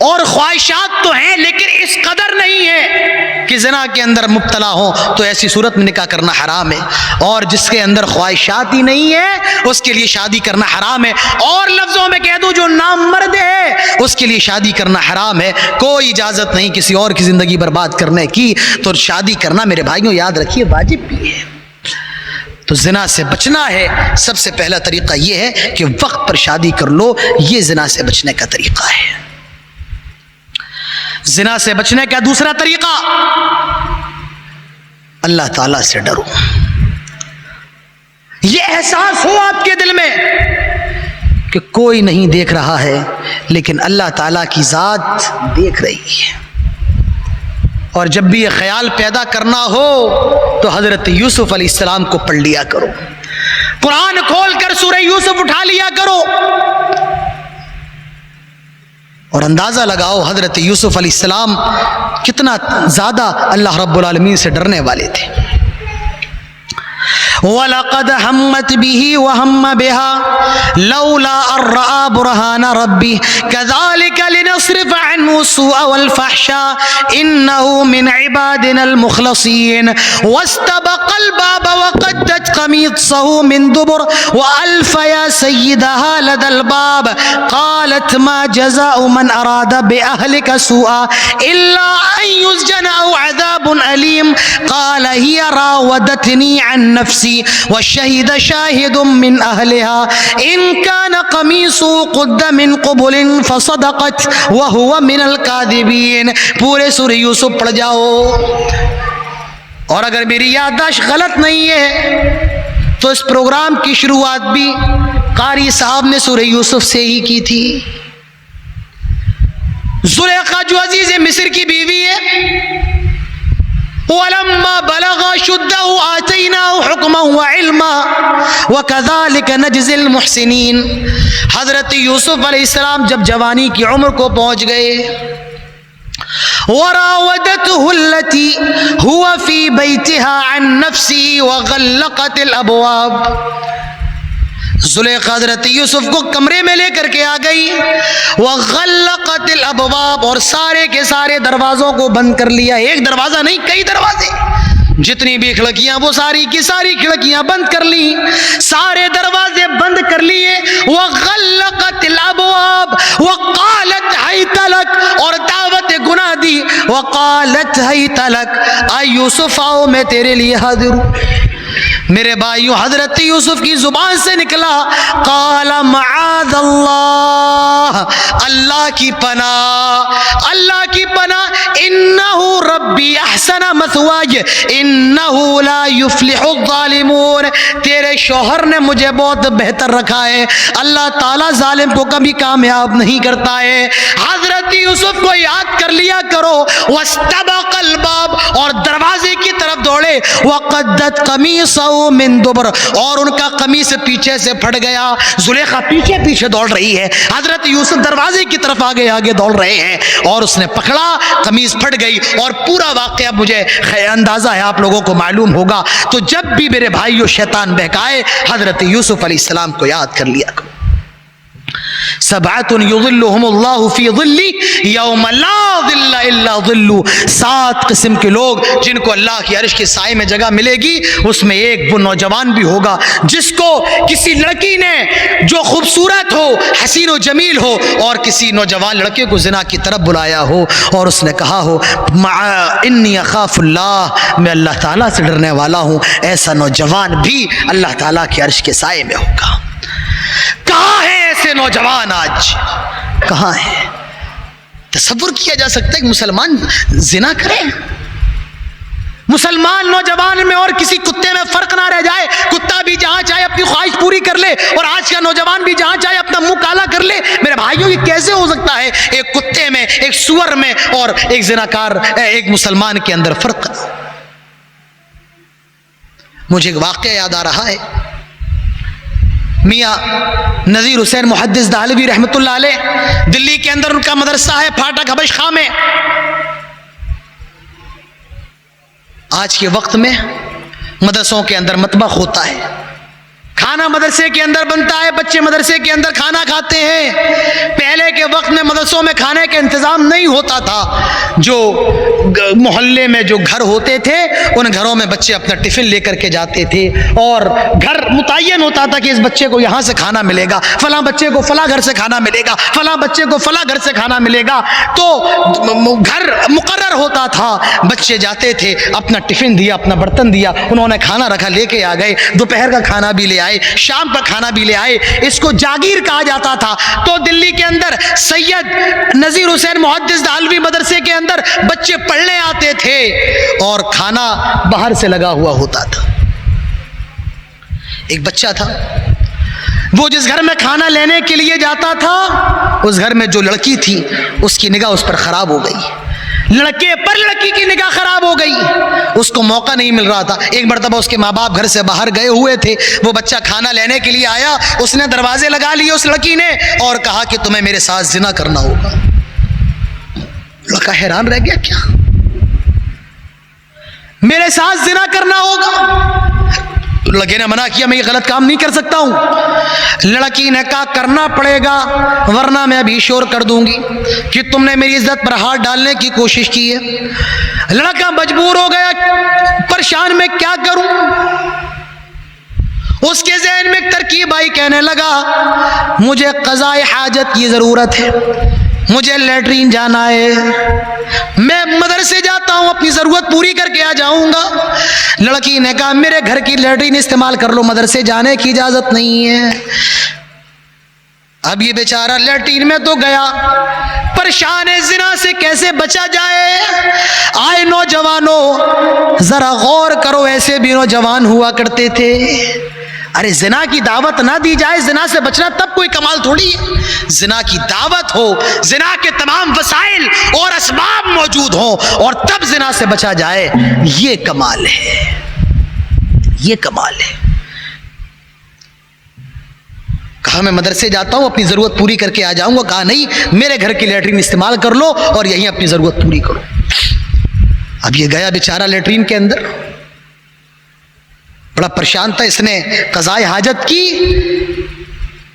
اور خواہشات تو ہیں لیکن اس قدر نہیں ہے کہ زنا کے اندر مبتلا ہو، تو ایسی صورت میں نکاح کرنا حرام ہے۔ اور جس کے اندر خواہشات ہی نہیں ہے اس کے لیے شادی کرنا حرام ہے۔ اور لفظوں میں کہہ دوں جو نامرد ہے اس کے لیے شادی کرنا حرام ہے، کوئی اجازت نہیں کسی اور کی زندگی برباد کرنے کی۔ تو شادی کرنا میرے بھائیوں یاد رکھیے واجب بھی ہے۔ تو زنا سے بچنا ہے، سب سے پہلا طریقہ یہ ہے کہ وقت پر شادی کر لو، یہ زنا سے بچنے کا طریقہ ہے۔ زنا سے بچنے کا دوسرا طریقہ، اللہ تعالیٰ سے ڈرو۔ یہ احساس ہو آپ کے دل میں کہ کوئی نہیں دیکھ رہا ہے لیکن اللہ تعالیٰ کی ذات دیکھ رہی ہے۔ اور جب بھی یہ خیال پیدا کرنا ہو تو حضرت یوسف علیہ السلام کو پڑھ لیا کرو، قرآن کھول کر سورہ یوسف اٹھا لیا کرو، اور اندازہ لگاؤ حضرت یوسف علیہ السلام کتنا زیادہ اللہ رب العالمین سے ڈرنے والے تھے۔ وَلَقَدْ هَمَّتْ بِهِ وَهَمَّ بِهَا لَوْلَا أَن رَّأَىٰ بُرْهَانَ رَبِّهِ كَذَٰلِكَ لِنَصْرِفَ عَنْهُ السُّوءَ وَالْفَحْشَاءَ إِنَّهُ مِنْ عِبَادِنَا الْمُخْلَصِينَ وَاسْتَبَقَ الْبَابَ وَقَدَّتْ قَمِيصَهُ مِنْ دُبُرٍ وَأَلْفَ يَا سَيِّدَهَا لَدَى الْبَابِ قَالَتْ مَا جَزَاءُ مَنْ أَرَادَ بِأَهْلِكَ سُوءًا إِلَّا أَن يُسْجَنَ أَوْ عَذَابٌ أَلِيمٌ قَالَ هِيَ رَاوَدَتْنِي عَن نَّفْسِي وشهد شاهد من أهلها إن كان قميصه قد من قبل فصدقت وهو من الكاذبين۔ پورے سورہ یوسف پڑھ جاؤ، اور اگر میری یادداشت غلط نہیں ہے تو اس پروگرام کی شروعات بھی قاری صاحب نے سورہ یوسف سے ہی کی تھی۔ زلیخا جو عزیز مصر کی بیوی ہے، وَلَمَّا بَلَغَ أَشُدَّهُ آتَيْنَاهُ حُكْمًا وَعِلْمًا وَكَذَلِكَ نَجْزِي الْمُحْسِنِينَ۔ حضرت یوسف علیہ السلام جب جوانی کی عمر کو پہنچ گئے، وَرَاوَدَتْهُ الَّتِي هُوَ فِي بَيْتِهَا عَن نَّفْسِهِ وَغَلَّقَتِ الْأَبْوَابَ۔ زلیخا حضرت یوسف کو کمرے میں لے کر کے آ گئی، وَغَلَّقَتِ الْأَبْوَابَ، اور سارے کے سارے دروازوں کو بند کر لیا، ایک دروازہ نہیں کئی دروازے، جتنی بھی کھڑکیاں وہ ساری کی ساری کھڑکیاں بند کر لی، سارے دروازے بند کر لیے، وَغَلَّقَتِ الْأَبْوَابَ وَقَالَتْ حَيْتَ لَكَ، اور دعوت گناہ دی، وَقَالَتْ حَيْتَ لَكَ، آئے یوسف آؤ میں تیرے لیے حاضر ہوں۔ میرے بھائیوں حضرت یوسف کی زبان سے نکلا قال معاذ اللہ، اللہ کی پناہ، اللہ کی پناہ، انہ ربی احسن مثواي انہ لا یفلح الظالمون، تیرے شوہر نے مجھے بہت بہتر رکھا ہے، اللہ تعالیٰ ظالم کو کبھی کامیاب نہیں کرتا ہے۔ حضرت یوسف کو یاد کر لیا کرو، واستبق الباب، اور دروازے کی طرف دوڑے، وقدت قمیصہ من دبر، اور ان کا قمیص پیچھے سے پھٹ گیا، زلیخا پیچھے پیچھے دوڑ رہی ہے، حضرت یوسف دروازے کی طرف آگے آگے دوڑ رہے ہیں، اور اس نے پکڑا، قمیص پھٹ گئی، اور پورا واقعہ مجھے اندازہ ہے آپ لوگوں کو معلوم ہوگا۔ تو جب بھی میرے بھائیو شیطان بہکائے، حضرت یوسف علیہ السلام کو یاد کر لیا کرو۔ سبعۃ یظلهم اللہ فی ظلہ یوم لا ظل الا ظلہ، 7 قسم کے لوگ جن کو اللہ کی عرش کے سائے میں جگہ ملے گی، اس میں ایک وہ نوجوان بھی ہوگا جس کو کسی لڑکی نے جو خوبصورت ہو، حسین و جمیل ہو، اور کسی نوجوان لڑکے کو زنا کی طرف بلایا ہو، اور اس نے کہا ہو انی اخاف اللہ، میں اللہ تعالیٰ سے ڈرنے والا ہوں، ایسا نوجوان بھی اللہ تعالیٰ کے عرش کے سائے میں ہوگا۔ کہاں ہیں ایسے نوجوان آج؟ کہاں ہیں؟ تصور کیا جا سکتا ہے کہ مسلمان زنا کرے؟ مسلمان نوجوان میں اور کسی کتے میں فرق نہ رہ جائے، کتا بھی جہاں چاہے اپنی خواہش پوری کر لے، اور آج کا نوجوان بھی جہاں چاہے اپنا منہ کالا کر لے۔ میرے بھائیوں یہ کیسے ہو سکتا ہے؟ ایک کتے میں، ایک سور میں، اور ایک زناکار، ایک مسلمان کے اندر فرق۔ مجھے ایک واقعہ یاد آ رہا ہے، میاں نذیر حسین محدث دہلوی رحمۃ اللہ علیہ، دلی کے اندر ان کا مدرسہ ہے پھاٹک حبش خاں میں۔ آج کے وقت میں مدرسوں کے اندر مطبخ ہوتا ہے، کھانا مدرسے کے اندر بنتا ہے، بچے مدرسے کے اندر کھانا کھاتے ہیں۔ پہلے کے وقت میں مدرسوں میں کھانے کا انتظام نہیں ہوتا تھا، جو محلے میں جو گھر ہوتے تھے ان گھروں میں بچے اپنا ٹفن لے کر کے جاتے تھے، اور گھر متعین ہوتا تھا کہ اس بچے کو یہاں سے کھانا ملے گا، فلاں بچے کو فلاں گھر سے کھانا ملے گا، فلاں بچے کو فلاں گھر سے کھانا ملے گا، تو گھر مقرر ہوتا تھا۔ بچے جاتے تھے، اپنا ٹفن دیا، اپنا برتن دیا، انہوں نے کھانا رکھا، لے کے آ گئے، دوپہر کا کھانا بھی لے آئے، شام کا کھانا بھی لے آئے۔ اس کو جاگیر کہا جاتا تھا۔ تو دلی کے اندر سید نذیر حسین محدث دہلوی مدرسے کے اندر بچے پڑھنے آتے تھے، اور کھانا باہر سے لگا ہوا ہوتا تھا۔ ایک بچہ تھا، وہ جس گھر میں کھانا لینے کے لیے جاتا تھا، اس گھر میں جو لڑکی تھی اس کی نگاہ اس پر خراب ہو گئی، لڑکے پر لڑکی کی نگاہ خراب ہو گئی، اس کو موقع نہیں مل رہا تھا۔ ایک مرتبہ اس کے ماں باپ گھر سے باہر گئے ہوئے تھے، وہ بچہ کھانا لینے کے لیے آیا، اس نے دروازے لگا لیے اس لڑکی نے، اور کہا کہ تمہیں میرے ساتھ زنا کرنا ہوگا۔ لڑکا حیران رہ گیا، کیا میرے ساتھ زنا کرنا ہوگا؟ لڑکے نے منع کیا، میں یہ غلط کام نہیں کر سکتا ہوں۔ لڑکی نے کہا کرنا پڑے گا، ورنہ میں ابھی شور کر دوں گی کہ تم نے میری عزت پر ہاتھ ڈالنے کی کوشش کی ہے۔ لڑکا مجبور ہو گیا، پریشان میں کیا کروں؟ اس کے ذہن میں ایک ترکیب آئی، کہنے لگا مجھے قضاء حاجت کی ضرورت ہے، مجھے لیٹرین جانا ہے، میں مدرسے جاتا ہوں، اپنی ضرورت پوری کر کے آ جاؤں گا۔ لڑکی نے کہا میرے گھر کی لیٹرین استعمال کر لو، مدرسے جانے کی اجازت نہیں ہے۔ اب یہ بیچارہ لیٹرین میں تو گیا، پریشان ہے، زنا سے کیسے بچا جائے؟ آئے نوجوانوں ذرا غور کرو، ایسے بھی نوجوان ہوا کرتے تھے۔ ارے زنا کی دعوت نہ دی جائے، زنا سے بچنا تب کوئی کمال تھوڑی ہے۔ زنا کی دعوت ہو، زنا کے تمام وسائل اور اسباب موجود ہوں، اور تب زنا سے بچا جائے، یہ کمال ہے، یہ کمال ہے۔ کہا میں مدرسے جاتا ہوں، اپنی ضرورت پوری کر کے آ جاؤں گا۔ کہا نہیں، میرے گھر کی لیٹرین استعمال کر لو اور یہیں اپنی ضرورت پوری کرو۔ اب یہ گیا بیچارہ لیٹرین کے اندر، بڑا پریشان تھا، اس نے قضاء حاجت کی،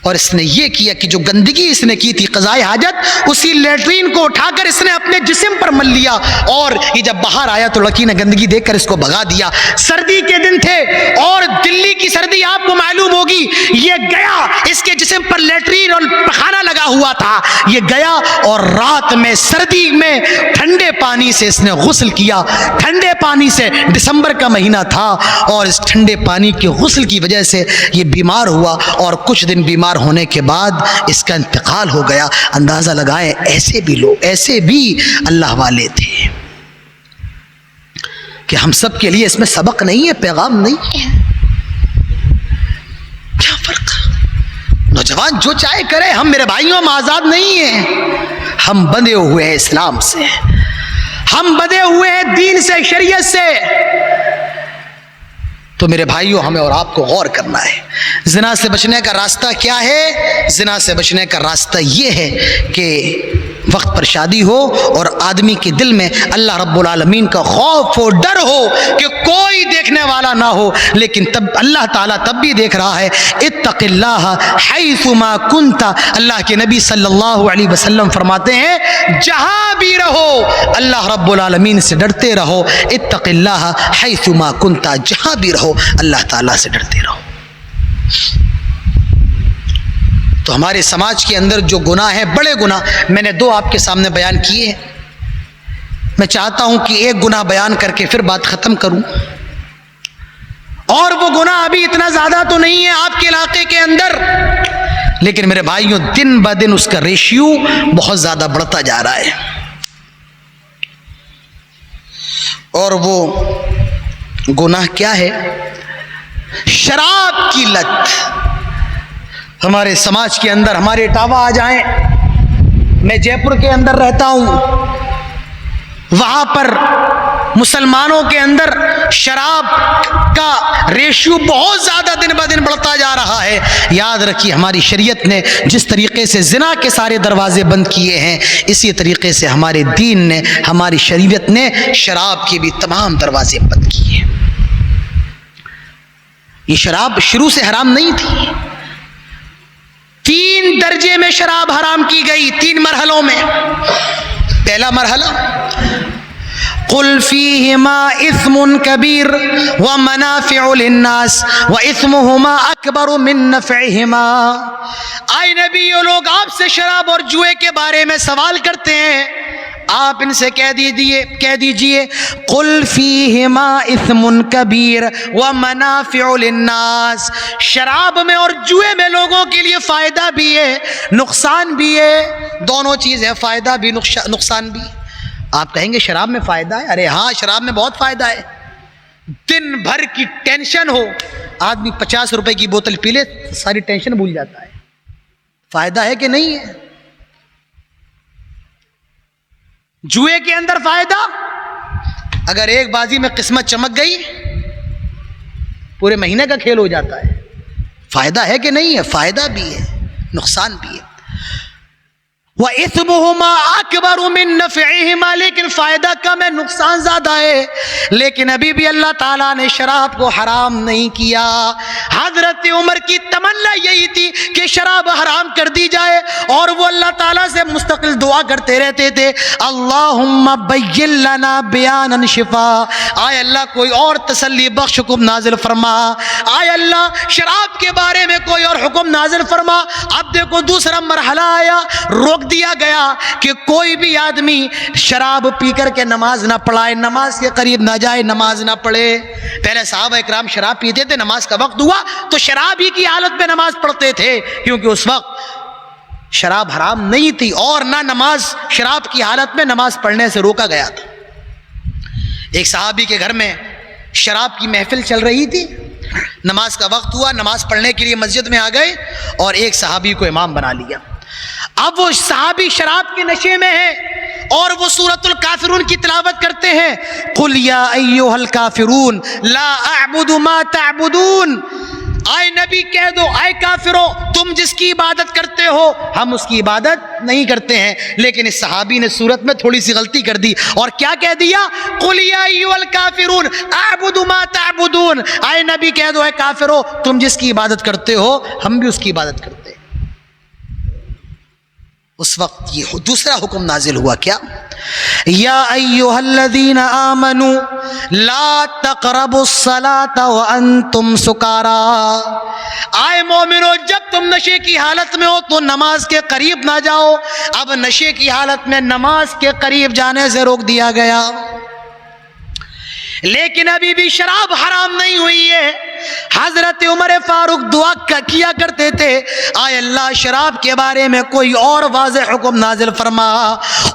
اور اس نے یہ کیا کہ جو گندگی اس نے کی تھی قضائے حاجت، اسی لیٹرین کو اٹھا کر اس نے اپنے جسم پر مل لیا، اور یہ جب باہر آیا تو لڑکی نے گندگی دیکھ کر اس کو بھگا دیا۔ سردی کے دن تھے اور دلی کی سردی آپ کو معلوم ہوگی، یہ گیا اس کے جسم پر لیٹرین اور پخانہ لگا ہوا تھا، یہ گیا اور رات میں سردی میں ٹھنڈے پانی سے اس نے غسل کیا، ٹھنڈے پانی سے، دسمبر کا مہینہ تھا، اور اس ٹھنڈے پانی کے غسل کی وجہ سے یہ بیمار ہوا، اور کچھ دن بیمار ہونے کے بعد اس کا انتقال ہو گیا۔ اندازہ لگائیں ایسے بھی لوگ، ایسے بھی اللہ والے تھے کہ ہم سب کے لیے اس میں سبق نہیں ہے، پیغام نہیں ہے۔ کیا فرق؟ نوجوان جو چاہے کرے، ہم میرے بھائیوں ہم آزاد نہیں ہیں، ہم بندھے ہوئے ہیں اسلام سے، ہم بندھے ہوئے ہیں دین سے، شریعت سے۔ تو میرے بھائیوں ہمیں اور آپ کو غور کرنا ہے، زنا سے بچنے کا راستہ کیا ہے؟ زنا سے بچنے کا راستہ یہ ہے کہ وقت پر شادی ہو اور آدمی کے دل میں اللہ رب العالمین کا خوف و ڈر ہو کہ کوئی دیکھنے والا نہ ہو، لیکن تب اللہ تعالیٰ تب بھی دیکھ رہا ہے۔ اتق اللہ حیث ما کنت، اللہ کے نبی صلی اللہ علیہ وسلم فرماتے ہیں جہاں بھی رہو اللہ رب العالمین سے ڈرتے رہو۔ اتق اللہ حیث ما کنت، جہاں بھی رہو اللہ تعالیٰ سے ڈرتے رہو۔ تو ہمارے سماج کے اندر جو گناہ ہیں، بڑے گناہ، میں نے 2 آپ کے سامنے بیان کیے ہیں، میں چاہتا ہوں کہ ایک گناہ بیان کر کے پھر بات ختم کروں، اور وہ گناہ ابھی اتنا زیادہ تو نہیں ہے آپ کے علاقے کے اندر، لیکن میرے بھائیوں دن بہ دن اس کا ریشیو بہت زیادہ بڑھتا جا رہا ہے، اور وہ گناہ کیا ہے؟ شراب کی لت۔ ہمارے سماج کے اندر، ہمارے اٹاوا آ جائیں، میں جے پور کے اندر رہتا ہوں، وہاں پر مسلمانوں کے اندر شراب کا ریشیو بہت زیادہ دن بہ دن بڑھتا جا رہا ہے۔ یاد رکھیے ہماری شریعت نے جس طریقے سے زنا کے سارے دروازے بند کیے ہیں، اسی طریقے سے ہمارے دین نے، ہماری شریعت نے شراب کے بھی تمام دروازے بند کیے۔ یہ شراب شروع سے حرام نہیں تھی، 3 درجے میں شراب حرام کی گئی، 3 مرحلوں میں۔ پہلا مرحلہ قل فیہما اثم کبیر ومنافع للناس واثمہما اکبر من نفعہما۔ آئے نبی، یہ لوگ آپ سے شراب اور جوئے کے بارے میں سوال کرتے ہیں، آپ ان سے کہہ دیجئے قل فیہما اثم کبیر ومنافع للناس، شراب میں اور جوئے میں لوگوں کے لیے فائدہ بھی ہے، نقصان بھی ہے، دونوں چیز ہے، فائدہ بھی نقصان بھی۔ آپ کہیں گے شراب میں فائدہ ہے؟ ارے ہاں، شراب میں بہت فائدہ ہے۔ دن بھر کی ٹینشن ہو، آدمی 50 روپے کی بوتل پی لے، ساری ٹینشن بھول جاتا ہے۔ فائدہ ہے کہ نہیں ہے؟ جوئے کے اندر فائدہ، اگر ایک بازی میں قسمت چمک گئی پورے مہینے کا کھیل ہو جاتا ہے۔ فائدہ ہے کہ نہیں ہے؟ فائدہ بھی ہے، نقصان بھی ہے۔ وَإِثْمُهُمَا أَكْبَرُ مِن نَفْعِهِمَا، لیکن فائدہ کم ہے، نقصان زیادہ ہے۔ لیکن ابھی بھی اللہ تعالیٰ نے شراب کو حرام نہیں کیا۔ حضرت عمر کی تمنا یہی تھی کہ شراب حرام کر دی جائے، اور وہ اللہ تعالیٰ سے مستقل دعا کرتے رہتے تھے، اللہم بین لنا بیانا شفا، آئے اللہ کوئی اور تسلی بخش حکم نازل فرما، آئے اللہ شراب کے بارے میں کوئی اور حکم نازل فرما۔ اب دیکھو دوسرا مرحلہ آیا، روک دیا گیا کہ کوئی بھی آدمی شراب پی کر کے نماز نہ پڑھائے، نماز کے قریب نہ جائے، نماز نہ پڑھے۔ پہلے صحابہ اکرام شراب پیتے تھے، نماز کا وقت ہوا تو شراب ہی کی حالت میں نماز پڑھتے تھے، کیونکہ اس وقت شراب حرام نہیں تھی، اور نہ نماز شراب کی حالت میں نماز پڑھنے سے روکا گیا تھا۔ ایک صحابی کے گھر میں شراب کی محفل چل رہی تھی، نماز کا وقت ہوا، نماز پڑھنے کے لیے مسجد میں آ گئے اور ایک صحابی کو امام بنا لیا۔ اب وہ صحابی شراب کے نشے میں ہے اور وہ سورۃ الکافرون کی تلاوت کرتے ہیں، قل یا ایھا الکافرون لا اعبد ما تعبدون، آئے نبی کہہ دو اے کافرو تم جس کی عبادت کرتے ہو ہم اس کی عبادت نہیں کرتے ہیں۔ لیکن اس صحابی نے صورت میں تھوڑی سی غلطی کر دی اور کیا کہہ دیا، قل یا ایھا الکافرون اعبد ما تعبدون، آئے نبی کہہ دو اے کافرو تم جس کی عبادت کرتے ہو ہم بھی اس کی عبادت کرتے ہیں۔ اس وقت یہ دوسرا حکم نازل ہوا کیا؟ یا ایھا الذین آمنوا لا تقربوا الصلاة وانتم سکارا، آئے مومنو جب تم نشے کی حالت میں ہو تو نماز کے قریب نہ جاؤ۔ اب نشے کی حالت میں نماز کے قریب جانے سے روک دیا گیا، لیکن ابھی بھی شراب حرام نہیں ہوئی ہے۔ حضرت عمر فاروق دعا کیا کرتے تھے، آئے اللہ شراب کے بارے میں کوئی اور واضح حکم نازل فرما،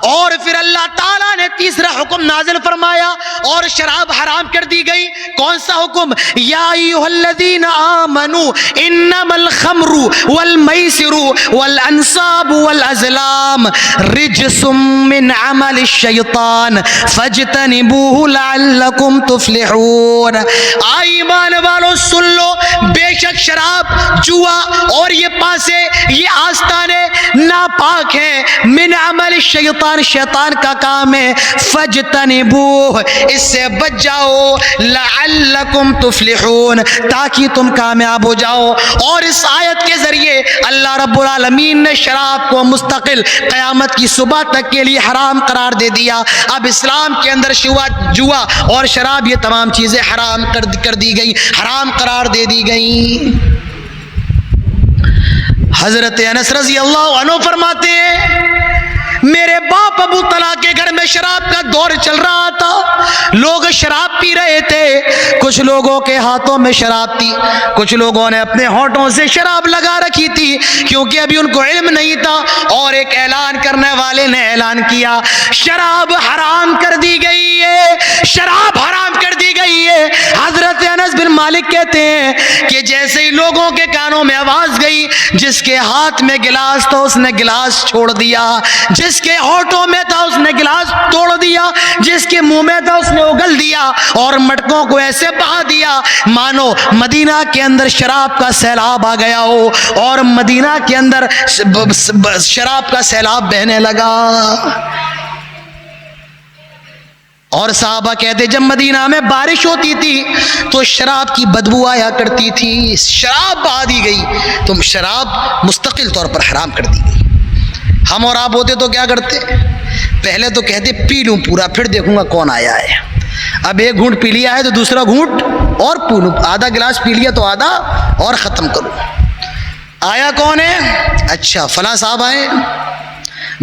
اور پھر اللہ تعالیٰ نے تیسرا حکم نازل فرمایا اور شراب حرام کر دی گئی۔ کون سا حکم؟ یا ایھا الذین آمنوا انما الخمر والمیسر والانصاب والازلام رجس من عمل الشیطان فاجتنبوہ لعلکم تفلحون۔ ایمان والو سن لو، بے شک شراب، جوا اور یہ پاسے، یہ آستانے ناپاک ہیں، من عمل الشیطان، شیطان کا کام ہے، فاجتنبوہ، اس سے بچ جاؤ، لعلکم تفلحون، تاکہ تم کامیاب ہو جاؤ۔ اور اس آیت کے ذریعے اللہ رب العالمین نے شراب کو مستقل قیامت کی صبح تک کے لیے حرام قرار دے دیا۔ اب اسلام کے اندر جوا اور شراب یہ تمام چیزیں حرام کر دی گئی، حرام قرار دے دی گئی۔ حضرت انس رضی اللہ عنہ فرماتے ہیں میرے باپ ابو طلحہ کے گھر میں شراب کا دور چل رہا تھا، لوگ شراب پی رہے تھے، کچھ لوگوں کے ہاتھوں میں شراب تھی، کچھ لوگوں نے اپنے ہونٹوں سے شراب لگا رکھی تھی، کیونکہ ابھی ان کو علم نہیں تھا، اور ایک اعلان کرنے والے نے اعلان کیا شراب حرام کر دی گئی ہے، شراب حرام کر دی گئی ہے۔ حضرت انس بن مالک کہتے ہیں کہ جیسے ہی لوگوں کے کانوں میں آواز گئی، جس کے ہاتھ میں گلاس تھا اس نے گلاس چھوڑ دیا، جس کے ہونٹوں میں تھا اس نے گلاس توڑ دیا، جس کے منہ میں تھا اس نے اگل دیا، اور مٹکوں کو ایسے بہا دیا مانو مدینہ کے اندر شراب کا سیلاب آ گیا ہو، اور مدینہ کے اندر شراب کا سیلاب بہنے لگا۔ اور صحابہ کہتے جب مدینہ میں بارش ہوتی تھی تو شراب کی بدبو آیا کرتی تھی، شراب بہا دی گئی تو شراب مستقل طور پر حرام کر دی گئی۔ ہم اور آپ ہوتے تو کیا کرتے؟ پہلے تو کہتے پی لوں پورا پھر دیکھوں گا کون آیا ہے۔ اب ایک گھونٹ پی لیا ہے تو دوسرا گھونٹ اور پی لوں، آدھا گلاس پی لیا تو آدھا اور ختم کروں۔ آیا کون ہے؟ اچھا فلاں صاحب آئے،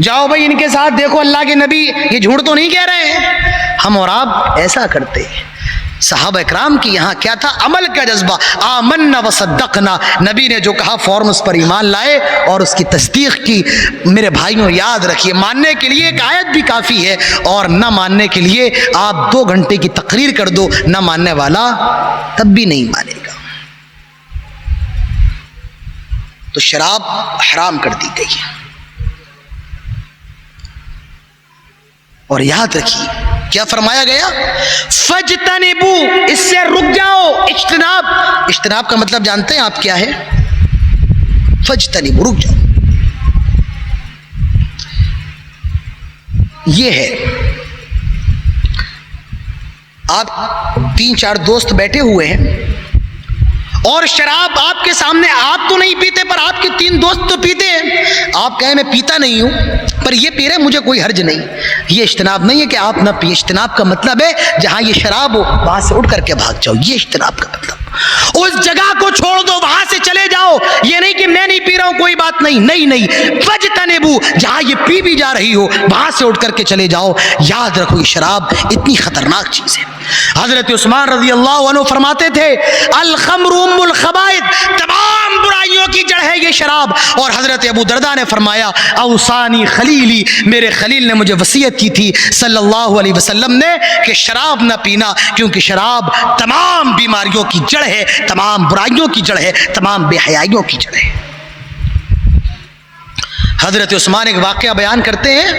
جاؤ بھائی ان کے ساتھ دیکھو اللہ کے نبی یہ جھوٹ تو نہیں کہہ رہے ہیں۔ ہم اور آپ ایسا کرتے ہیں۔ صحابہ اکرام کی یہاں کیا تھا؟ عمل کا جذبہ، آمنا وصدقنا، نبی نے جو کہا فوراً اس پر ایمان لائے اور اس کی تصدیق کی۔ میرے بھائیوں یاد رکھیے، ماننے کے لیے ایک آیت بھی کافی ہے، اور نہ ماننے کے لیے آپ 2 گھنٹے کی تقریر کر دو، نہ ماننے والا تب بھی نہیں مانے گا۔ تو شراب حرام کر دی گئی ہے۔ اور یاد رکھیے کیا فرمایا گیا؟ فجتنبو، اس سے رک جاؤ، اجتناب، اجتناب کا مطلب جانتے ہیں آپ کیا ہے؟ فجتنبو، رک جاؤ۔ یہ ہے آپ 3-4 دوست بیٹھے ہوئے ہیں اور شراب آپ کے سامنے، آپ تو نہیں پیتے پر آپ کے 3 دوست تو پیتے ہیں، آپ کہیں میں پیتا نہیں ہوں پر یہ پی رہے مجھے کوئی حرج نہیں۔ یہ اجتناب نہیں ہے کہ آپ نہ پیے، اجتناب کا مطلب ہے جہاں یہ شراب ہو وہاں سے اٹھ کر کے بھاگ جاؤ، یہ اجتناب کا مطلب۔ اس جگہ کو چھوڑ دو، وہاں سے چلے جاؤ، یہ نہیں کہ میں نہیں پی رہا ہوں کوئی بات نہیں، نہیں نہیں، فجتنبو، جہاں یہ پی بھی جا رہی ہو وہاں سے اٹھ کر کے چلے جاؤ۔ یاد رکھو یہ شراب اتنی خطرناک چیز ہے۔ حضرت عثمان رضی اللہ عنہ فرماتے تھے الخمر ام الخبائث، تمام برائیوں کی جڑ ہے یہ شراب۔ اور حضرت ابو درداء نے فرمایا اوصانی خلیلی، میرے خلیل نے مجھے وصیت کی تھی صلی اللہ علیہ وسلم نے کہ شراب نہ پینا، کیونکہ شراب تمام بیماریوں کی جڑ ہے، تمام برائیوں کی جڑ ہے، تمام بے حیائیوں کی جڑ ہے۔ حضرت عثمان ایک واقعہ بیان کرتے ہیں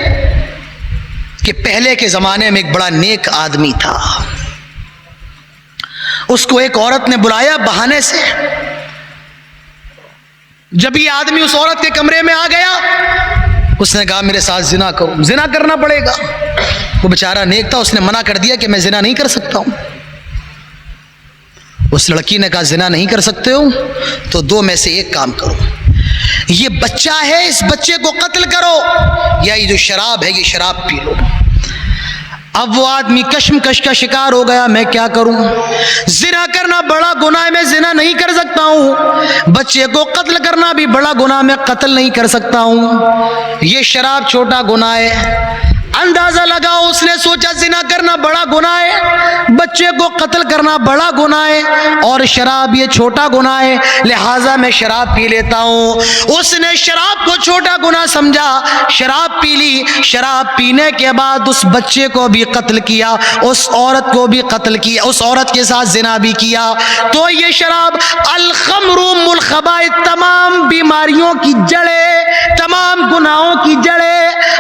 کہ پہلے کے زمانے میں ایک بڑا نیک آدمی تھا، اس کو ایک عورت نے بلایا بہانے سے۔ جب یہ آدمی اس عورت کے کمرے میں آ گیا اس نے کہا میرے ساتھ زنا کرو، زنا کرنا پڑے گا۔ وہ بیچارہ نیک تھا، اس نے منع کر دیا کہ میں زنا نہیں کر سکتا ہوں۔ اس لڑکی نے کہا زنا نہیں کر سکتے ہو تو 2 میں سے ایک کام کرو، یہ بچہ ہے اس بچے کو قتل کرو، یا یہ جو شراب ہے یہ شراب پی لو۔ اب وہ آدمی کشمکش کا شکار ہو گیا، میں کیا کروں؟ زنا کرنا بڑا گناہ ہے، میں زنا نہیں کر سکتا ہوں، بچے کو قتل کرنا بھی بڑا گناہ، میں قتل نہیں کر سکتا ہوں، یہ شراب چھوٹا گناہ ہے۔ اندازہ لگاؤ، اس نے سوچا زنا کرنا بڑا گناہ ہے، بچے کو قتل کرنا بڑا گناہ ہے، اور شراب یہ چھوٹا گناہ ہے، لہٰذا میں شراب پی لیتا ہوں۔ اس نے شراب کو چھوٹا گناہ سمجھا، شراب پی لی، شراب پینے کے بعد اس بچے کو بھی قتل کیا، اس عورت کو بھی قتل کیا، اس عورت کے ساتھ زنا بھی کیا۔ تو یہ شراب الخمر ام الخبائث، تمام بیماریوں کی جڑیں، تمام گناہوں کی جڑیں۔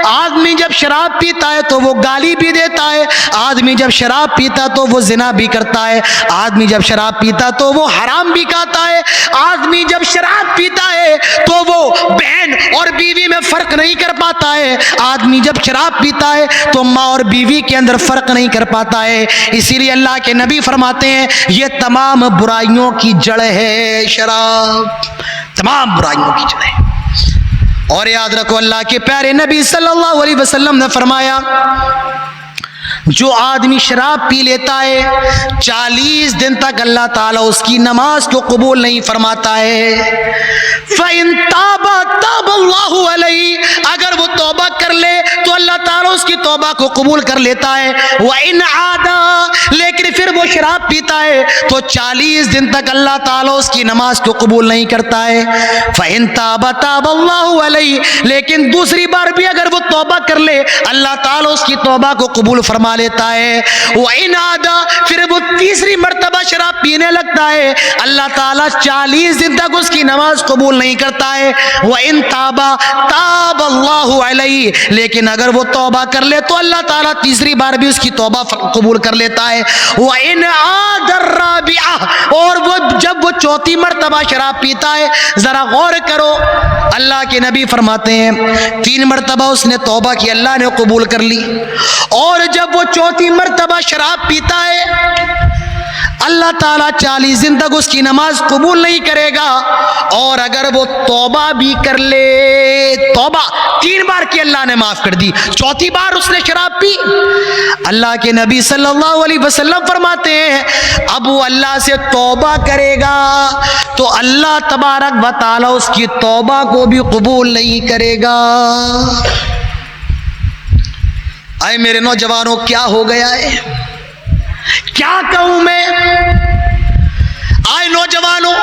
آدمی جب شراب پیتا ہے تو وہ گالی بھی دیتا ہے، آدمی جب شراب پیتا تو وہ زنا بھی کرتا ہے، آدمی جب شراب پیتا تو وہ حرام بھی کھاتا ہے، آدمی جب شراب پیتا ہے تو وہ بہن اور بیوی میں فرق نہیں کر پاتا ہے، آدمی جب شراب پیتا ہے تو ماں اور بیوی کے اندر فرق نہیں کر پاتا ہے۔ اسی لیے اللہ کے نبی فرماتے ہیں یہ تمام برائیوں کی جڑ ہے، شراب تمام برائیوں کی جڑ ہے۔ اور یاد رکھو اللہ کے پیارے نبی صلی اللہ علیہ وسلم نے فرمایا جو آدمی شراب پی لیتا ہے 40 دن تک اللہ تعالیٰ اس کی نماز کو قبول نہیں فرماتا ہے۔ فَإِن تَابَ تَابَ اللَّهُ عَلَيْهِ، اگر وہ توبہ کر لے تو اللہ تعالیٰ اس کی توبہ کو قبول کر لیتا ہے۔ وَإِنْ عَادَ، لیکن پھر وہ شراب پیتا ہے تو 40 دن تک اللہ تعالیٰ اس کی نماز کو قبول نہیں کرتا ہے۔ فَإِن تَابَ تَابَ اللَّهُ عَلَيْهِ، لیکن دوسری بار بھی اگر وہ توبہ کر لے اللہ تعالیٰ اس کی توبہ کو قبول فرما لیتا ہے۔ وَإِنْ عَادَ، پھر وہ تیسری مرتبہ شراب پینے لگتا ہے، اللہ تعالیٰ 40 دن تک اس کی نماز قبول نہیں کرتا ہے۔ وَإِنْ تَابَ تَابَ اللَّهُ عَلَيْهِ، لیکن اگر وہ توبہ کر لے تو اللہ تعالیٰ تیسری بار بھی اس کی توبہ قبول کر لیتا ہے۔ وَإِنْ عَادَ الرَّابِعَةَ، اور وہ جب وہ چوتھی مرتبہ شراب پیتا ہے، ذرا غور کرو، اللہ کے نبی فرماتے ہیں 3 مرتبہ اس نے توبہ کی، اللہ نے قبول کر لی، اور جب وہ چوتھی مرتبہ شراب پیتا ہے اللہ تعالیٰ 40 دن تک اس کی نماز قبول نہیں کرے گا، اور اگر وہ توبہ بھی کر لے، توبہ 3 بار کی اللہ نے معاف کر دی، چوتھی بار اس نے شراب پی، اللہ کے نبی صلی اللہ علیہ وسلم فرماتے ہیں اب وہ اللہ سے توبہ کرے گا تو اللہ تبارک و تعالیٰ اس کی توبہ کو بھی قبول نہیں کرے گا۔ اے میرے نوجوانوں، کیا ہو گیا ہے؟ کیا کہوں میں؟ آئے نوجوانوں،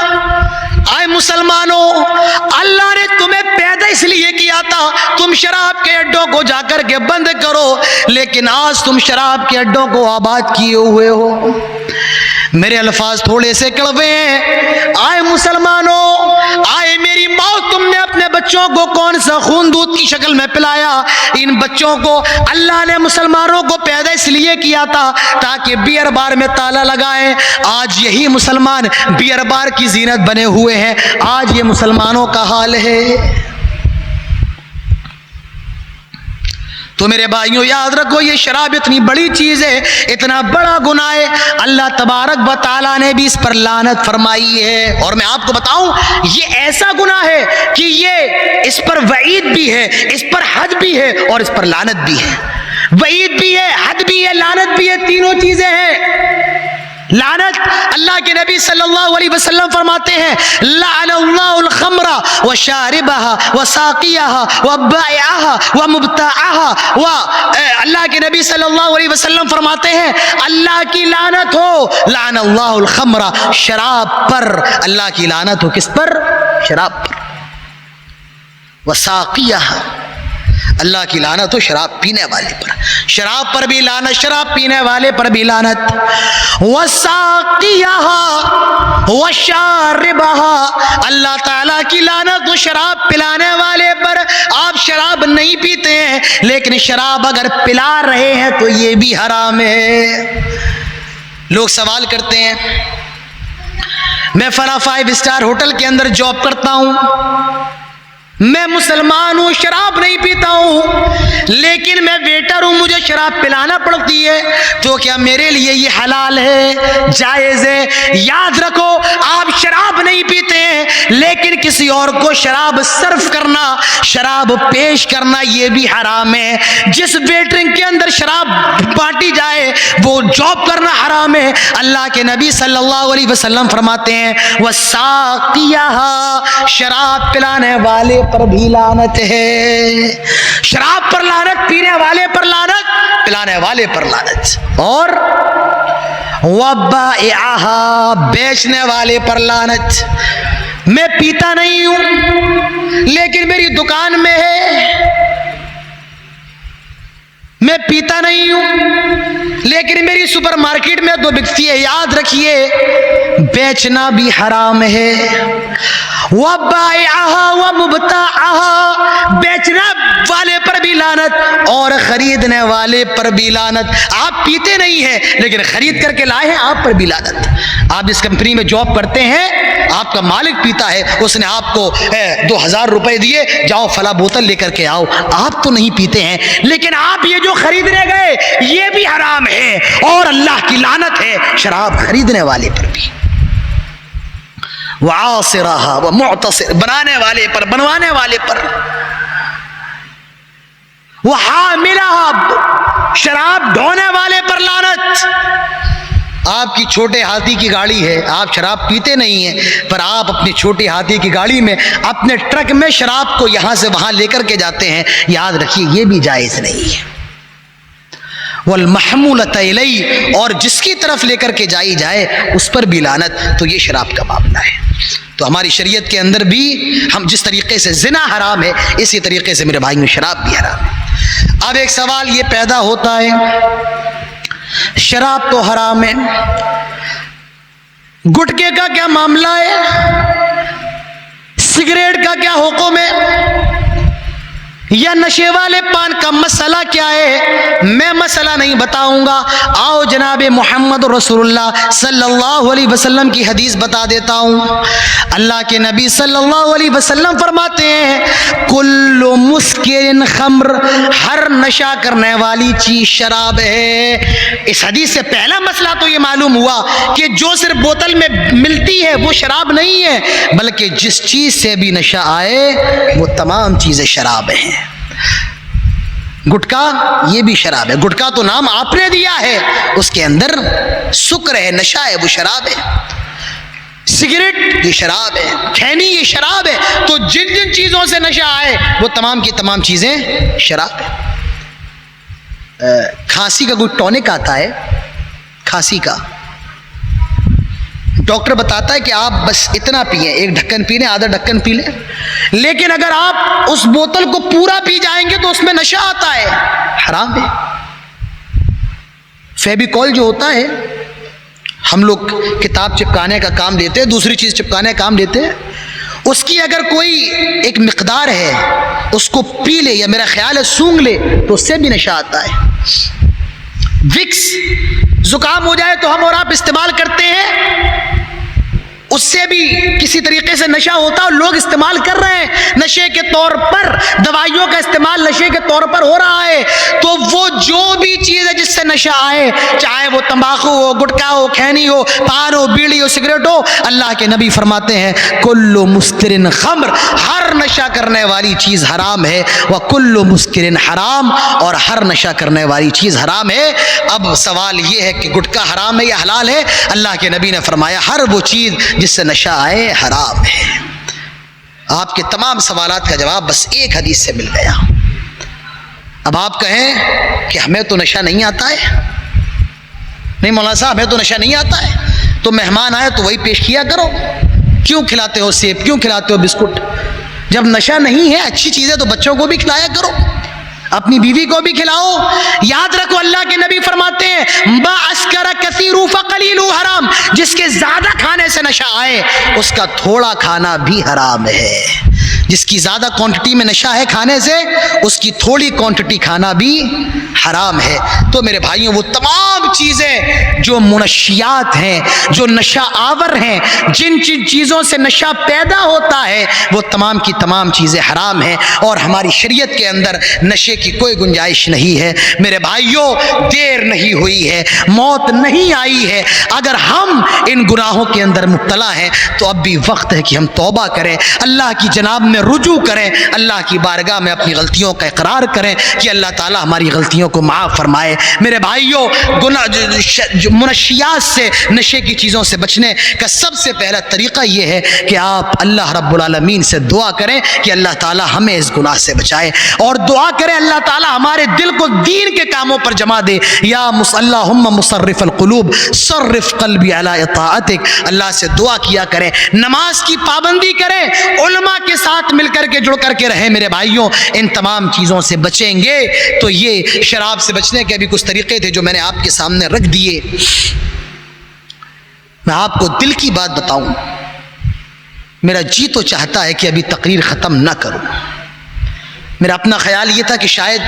آئے مسلمانوں، اللہ نے تمہیں پیدا اس لیے کیا تھا تم شراب کے اڈوں کو جا کر کے بند کرو، لیکن آج تم شراب کے اڈوں کو آباد کیے ہوئے ہو۔ میرے الفاظ تھوڑے سے کڑوے ہیں، آئے مسلمانوں، آئے میری ماں، تم نے اپنے بچوں کو کون سا خون دودھ کی شکل میں پلایا؟ ان بچوں کو اللہ نے مسلمانوں کو پیدا اس لیے کیا تھا تاکہ بیئر بار میں تالا لگائیں۔ آج یہی مسلمان بیئر بار کی زینت بنے ہوئے ہیں، آج یہ مسلمانوں کا حال ہے۔ تو میرے بھائیوں یاد رکھو، یہ شراب اتنی بڑی چیز ہے، اتنا بڑا گناہ ہے، اللہ تبارک و تعالیٰ نے بھی اس پر لعنت فرمائی ہے۔ اور میں آپ کو بتاؤں یہ ایسا گناہ ہے کہ یہ اس پر وعید بھی ہے، اس پر حد بھی ہے، اور اس پر لعنت بھی ہے۔ وعید بھی ہے، حد بھی ہے، لعنت بھی ہے، تینوں چیزیں ہیں۔ لعنت، اللہ کے نبی صلی اللہ علیہ وسلم فرماتے ہیں لعن اللہ الخمر وشاربها وساقيها وبائعها ومبتاعها، اللہ کے نبی صلی اللہ علیہ وسلم فرماتے ہیں اللہ کی لعنت ہو، لعن اللہ الخمر، شراب پر اللہ کی لعنت ہو۔ کس پر؟ شراب پر۔ وساقيها، اللہ کی لعنت ہو شراب پینے والے پر، شراب پر بھی لعنت، شراب پینے والے پر بھی لعنت۔ وساقیہا وشاربہا، اللہ تعالیٰ کی لعنت ہو شراب پلانے والے پر۔ آپ شراب نہیں پیتے ہیں لیکن شراب اگر پلا رہے ہیں تو یہ بھی حرام ہے۔ لوگ سوال کرتے ہیں میں فلاں 5 اسٹار ہوٹل کے اندر جاب کرتا ہوں، میں مسلمان ہوں، شراب نہیں پیتا ہوں، لیکن میں ویٹر ہوں، مجھے شراب پلانا پڑتی ہے، تو کیا میرے لیے یہ حلال ہے، جائز ہے؟ یاد رکھو آپ شراب نہیں پیتے ہیں لیکن کسی اور کو شراب صرف کرنا، شراب پیش کرنا یہ بھی حرام ہے۔ جس ویٹرنگ کے اندر شراب بانٹی جائے وہ جاب کرنا حرام ہے۔ اللہ کے نبی صلی اللہ علیہ وسلم فرماتے ہیں وَسَاقِيَهَا، شراب پلانے والے پر بھی لعنت ہے۔ شراب پر لعنت، پینے والے پر لعنت، پلانے والے پر لعنت، اور وَبَائِعَهَا، بیچنے والے پر لعنت۔ میں پیتا نہیں ہوں لیکن میری دکان میں ہے، میں پیتا نہیں ہوں لیکن میری سپر مارکیٹ میں تو بکتی ہے، یاد رکھیے بیچنا بھی حرام ہے۔ وَبَائِعَهَا وَمُبْتَاعَهَا، بیچنے والے پر بھی لعنت اور خریدنے والے پر بھی لعنت۔ آپ پیتے نہیں ہیں لیکن خرید کر کے لائے ہیں، آپ پر بھی لعنت۔ آپ جس کمپنی میں جاب کرتے ہیں آپ کا مالک پیتا ہے، اس نے آپ کو 2000 روپے دیے، جاؤ فلاں بوتل لے کر کے آؤ، آپ تو نہیں پیتے ہیں لیکن آپ یہ جو خریدنے گئے یہ بھی حرام ہے اور اللہ کی لعنت ہے شراب خریدنے والے پر بھی۔ وعاصرها ومعتصر، بنانے والے پر، بنوانے والے پر۔ وحاملها، شراب ڈھونے والے پر لعنت۔ آپ کی چھوٹے ہاتھی کی گاڑی ہے، آپ شراب پیتے نہیں ہیں پر آپ اپنی چھوٹی ہاتھی کی گاڑی میں اپنے ٹرک میں شراب کو یہاں سے وہاں لے کر کے جاتے ہیں، یاد رکھیے یہ بھی جائز نہیں ہے۔ والمحمولۃ الیہ، اور جس کی طرف لے کر کے جائی جائے اس پر بھی لعنت، تو یہ شراب کا معاملہ ہے۔ تو ہماری شریعت کے اندر بھی ہم جس طریقے سے زنا حرام ہے اسی طریقے سے میرے بھائی میں شراب بھی حرام ہے۔ اب ایک سوال یہ پیدا ہوتا ہے، شراب تو حرام ہے، گٹکے کا کیا معاملہ ہے، سگریٹ کا کیا حکم ہے، یا نشے والے پان کا مسئلہ کیا ہے؟ میں مسئلہ نہیں بتاؤں گا، آؤ جناب محمد رسول اللہ صلی اللہ علیہ وسلم کی حدیث بتا دیتا ہوں۔ اللہ کے نبی صلی اللہ علیہ وسلم فرماتے ہیں کل مسکر خمر، ہر نشہ کرنے والی چیز شراب ہے۔ اس حدیث سے پہلا مسئلہ تو یہ معلوم ہوا کہ جو صرف بوتل میں ملتی ہے وہ شراب نہیں ہے، بلکہ جس چیز سے بھی نشہ آئے وہ تمام چیزیں شراب ہیں۔ گٹکا یہ بھی شراب ہے، گٹکا تو نام آپ نے دیا ہے، اس کے اندر سکر ہے، نشہ ہے، وہ شراب ہے۔ سگریٹ یہ شراب ہے، کھینی یہ شراب ہے، تو جن جن چیزوں سے نشہ آئے وہ تمام کی تمام چیزیں شراب ہیں۔ کھانسی کا کوئی ٹونک آتا ہے، کھانسی کا ڈاکٹر بتاتا ہے کہ آپ بس اتنا پئیں، ایک ڈھکن پی لیں، آدھا ڈھکن پی لیں، لیکن اگر آپ اس بوتل کو پورا پی جائیں گے تو اس میں نشہ آتا ہے، حرام ہے۔ فیویکول جو ہوتا ہے، ہم لوگ کتاب چپکانے کا کام لیتے ہیں، دوسری چیز چپکانے کا کام لیتے ہیں، اس کی اگر کوئی ایک مقدار ہے اس کو پی لے یا میرا خیال ہے سونگھ لے تو اس سے بھی نشہ آتا ہے۔ وکس زکام ہو جائے تو ہم اور آپ استعمال کرتے ہیں، اس سے بھی کسی طریقے سے نشہ ہوتا ہے اور لوگ استعمال کر رہے ہیں، نشے کے طور پر دوائیوں کا استعمال نشے کے طور پر ہو رہا ہے۔ تو وہ جو بھی چیز ہے جس سے نشہ آئے، چاہے وہ تمباکو ہو، گٹکا ہو، کھینی ہو، پان ہو، بیڑی ہو، سگریٹ ہو، اللہ کے نبی فرماتے ہیں کل مسکر خمر، ہر نشہ کرنے والی چیز حرام ہے، وکل مسکر حرام، اور ہر نشہ کرنے والی چیز حرام ہے۔ اب سوال یہ ہے کہ گٹکا حرام ہے یا حلال ہے؟ اللہ کے نبی نے فرمایا ہر وہ چیز جس سے نشہ آئے حرام ہے۔ آپ کے تمام سوالات کا جواب بس ایک حدیث سے مل گیا۔ اب آپ کہیں کہ ہمیں تو نشہ نہیں آتا ہے، نہیں مولانا صاحب ہمیں تو نشہ نہیں آتا ہے، تو مہمان آئے تو وہی پیش کیا کرو، کیوں کھلاتے ہو سیب، کیوں کھلاتے ہو بسکٹ؟ جب نشہ نہیں ہے اچھی چیزیں تو بچوں کو بھی کھلایا کرو، اپنی بیوی کو بھی کھلاؤ۔ یاد رکھو اللہ کے نبی فرماتے ہیں ما اسکر کثیر فقلیل حرام، جس کے زیادہ کھانے سے نشہ آئے اس کا تھوڑا کھانا بھی حرام ہے۔ جس کی زیادہ کوانٹٹی میں نشہ ہے کھانے سے، اس کی تھوڑی کوانٹٹی کھانا بھی حرام ہے۔ تو میرے بھائیوں، وہ تمام چیزیں جو منشیات ہیں، جو نشہ آور ہیں، جن چیزوں سے نشہ پیدا ہوتا ہے، وہ تمام کی تمام چیزیں حرام ہیں، اور ہماری شریعت کے اندر نشے کی کوئی گنجائش نہیں ہے۔ میرے بھائیوں، دیر نہیں ہوئی ہے، موت نہیں آئی ہے۔ اگر ہم ان گناہوں کے اندر مبتلا ہیں تو اب بھی وقت ہے کہ ہم توبہ کریں، اللہ کی جناب میں رجوع کریں، اللہ کی بارگاہ میں اپنی غلطیوں کا اقرار کریں کہ اللہ تعالی ہماری غلطیوں کو معاف فرمائے۔ میرے بھائیوں، منشیات سے، نشے کی چیزوں سے بچنے کا سب سے پہلا طریقہ یہ ہے کہ آپ اللہ رب العالمین سے دعا کریں کہ اللہ تعالی ہمیں اس گناہ سے بچائے، اور دعا کریں اللہ تعالی ہمارے دل کو دین کے کاموں پر جما دے۔ یا اللہم مصرف القلوب صرف قلبی علی اطاعتک، اللہ سے دعا کیا کریں، نماز کی پابندی کریں، علماء کے ساتھ مل کر کے جڑ کر کے رہیں۔ میرے بھائیوں، ان تمام چیزوں سے بچیں گے تو یہ شراب سے بچنے کے بھی کچھ طریقے تھے جو میں نے آپ کے سامنے رکھ دیے۔ میں آپ کو دل کی بات بتاؤں، میرا جی تو چاہتا ہے کہ ابھی تقریر ختم نہ کروں۔ میرا اپنا خیال یہ تھا کہ شاید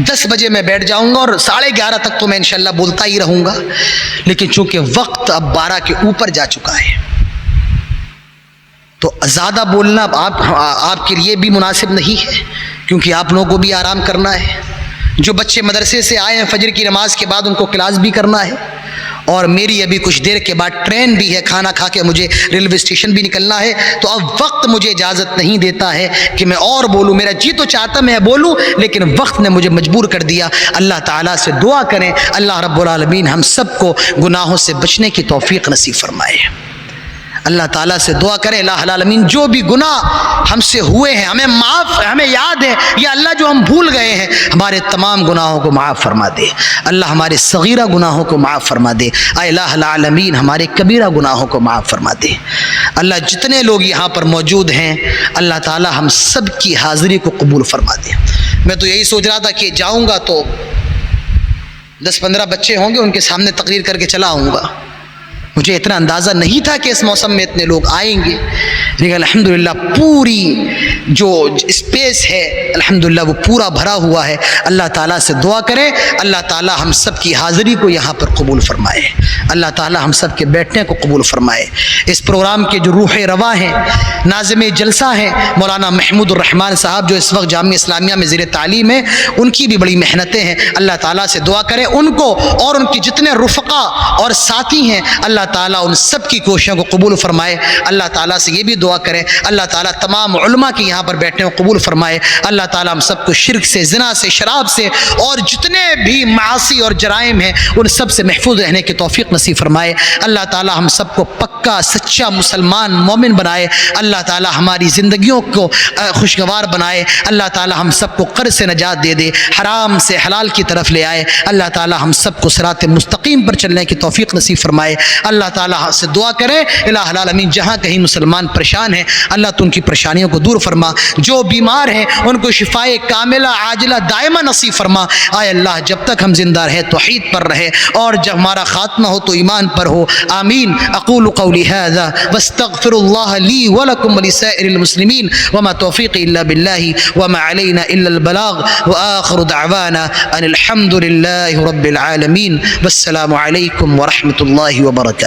10 بجے میں بیٹھ جاؤں گا اور 11:30 تک تو میں انشاءاللہ بولتا ہی رہوں گا، لیکن چونکہ وقت اب 12 کے اوپر جا چکا ہے تو زیادہ بولنا آپ کے لیے بھی مناسب نہیں ہے، کیونکہ آپ لوگوں کو بھی آرام کرنا ہے۔ جو بچے مدرسے سے آئے ہیں فجر کی نماز کے بعد ان کو کلاس بھی کرنا ہے، اور میری ابھی کچھ دیر کے بعد ٹرین بھی ہے، کھانا کھا کے مجھے ریلوے اسٹیشن بھی نکلنا ہے۔ تو اب وقت مجھے اجازت نہیں دیتا ہے کہ میں اور بولوں، میرا جی تو چاہتا میں بولوں لیکن وقت نے مجھے مجبور کر دیا۔ اللہ تعالیٰ سے دعا کریں اللہ رب العالمین ہم سب کو گناہوں سے بچنے کی توفیق نصیب فرمائے۔ اللہ تعالیٰ سے دعا کریں الہ العالمین جو بھی گناہ ہم سے ہوئے ہیں ہمیں یاد ہے، یا اللہ جو ہم بھول گئے ہیں ہمارے تمام گناہوں کو معاف فرما دے۔ اللہ ہمارے صغیرہ گناہوں کو معاف فرما دے۔ اے الہ العالمین ہمارے کبیرہ گناہوں کو معاف فرما دے۔ اللہ جتنے لوگ یہاں پر موجود ہیں اللہ تعالیٰ ہم سب کی حاضری کو قبول فرما دے۔ میں تو یہی سوچ رہا تھا کہ جاؤں گا تو 10-15 بچے ہوں گے، ان کے سامنے تقریر کر کے چلا آؤں گا۔ مجھے اتنا اندازہ نہیں تھا کہ اس موسم میں اتنے لوگ آئیں گے، لیکن الحمدللہ پوری جو اسپیس ہے الحمدللہ وہ پورا بھرا ہوا ہے۔ اللہ تعالیٰ سے دعا کریں اللہ تعالیٰ ہم سب کی حاضری کو یہاں پر قبول فرمائے، اللہ تعالیٰ ہم سب کے بیٹھنے کو قبول فرمائے۔ اس پروگرام کے جو روح رواں ہیں، ناظم جلسہ ہیں مولانا محمود الرحمان صاحب جو اس وقت جامعہ اسلامیہ میں زیر تعلیم ہیں، ان کی بھی بڑی محنتیں ہیں۔ اللہ تعالیٰ سے دعا کریں ان کو اور ان کے جتنے رفقا اور ساتھی ہیں اللہ تعالیٰ ان سب کی کوششوں کو قبول فرمائے۔ اللہ تعالیٰ سے یہ بھی دعا کریں اللہ تعالیٰ تمام علماء کی یہاں پر بیٹھنے کو قبول فرمائے۔ اللہ تعالیٰ ہم سب کو شرک سے، زنا سے، شراب سے اور جتنے بھی معاصی اور جرائم ہیں ان سب سے محفوظ رہنے کی توفیق نصیب فرمائے۔ اللہ تعالیٰ ہم سب کو پکا سچا مسلمان مومن بنائے۔ اللہ تعالیٰ ہماری زندگیوں کو خوشگوار بنائے۔ اللہ تعالیٰ ہم سب کو قرض سے نجات دے دے، حرام سے حلال کی طرف لے آئے۔ اللہ تعالیٰ ہم سب کو صراط مستقیم پر چلنے کی توفیق نصیب فرمائے۔ اللہ تعالیٰ سے دعا کریں الہ العالمین جہاں کہیں مسلمان پریشان ہیں اللہ تو ان کی پریشانیوں کو دور فرما، جو بیمار ہیں ان کو شفائے کاملہ عاجلہ دائمہ نصیب فرما۔ اے اللہ جب تک ہم زندہ رہے توحید پر رہے اور جب ہمارا خاتمہ ہو تو ایمان پر ہو، آمین۔ اقول قولی ھذا واستغفر اللہ لی ولکم ولسائر المسلمین وما توفیقی الا باللہ وما علینا الا البلاغ وآخر دعوانا ان الحمد للہ رب العالمین والسلام علیکم ورحمۃ اللہ وبرکاتہ۔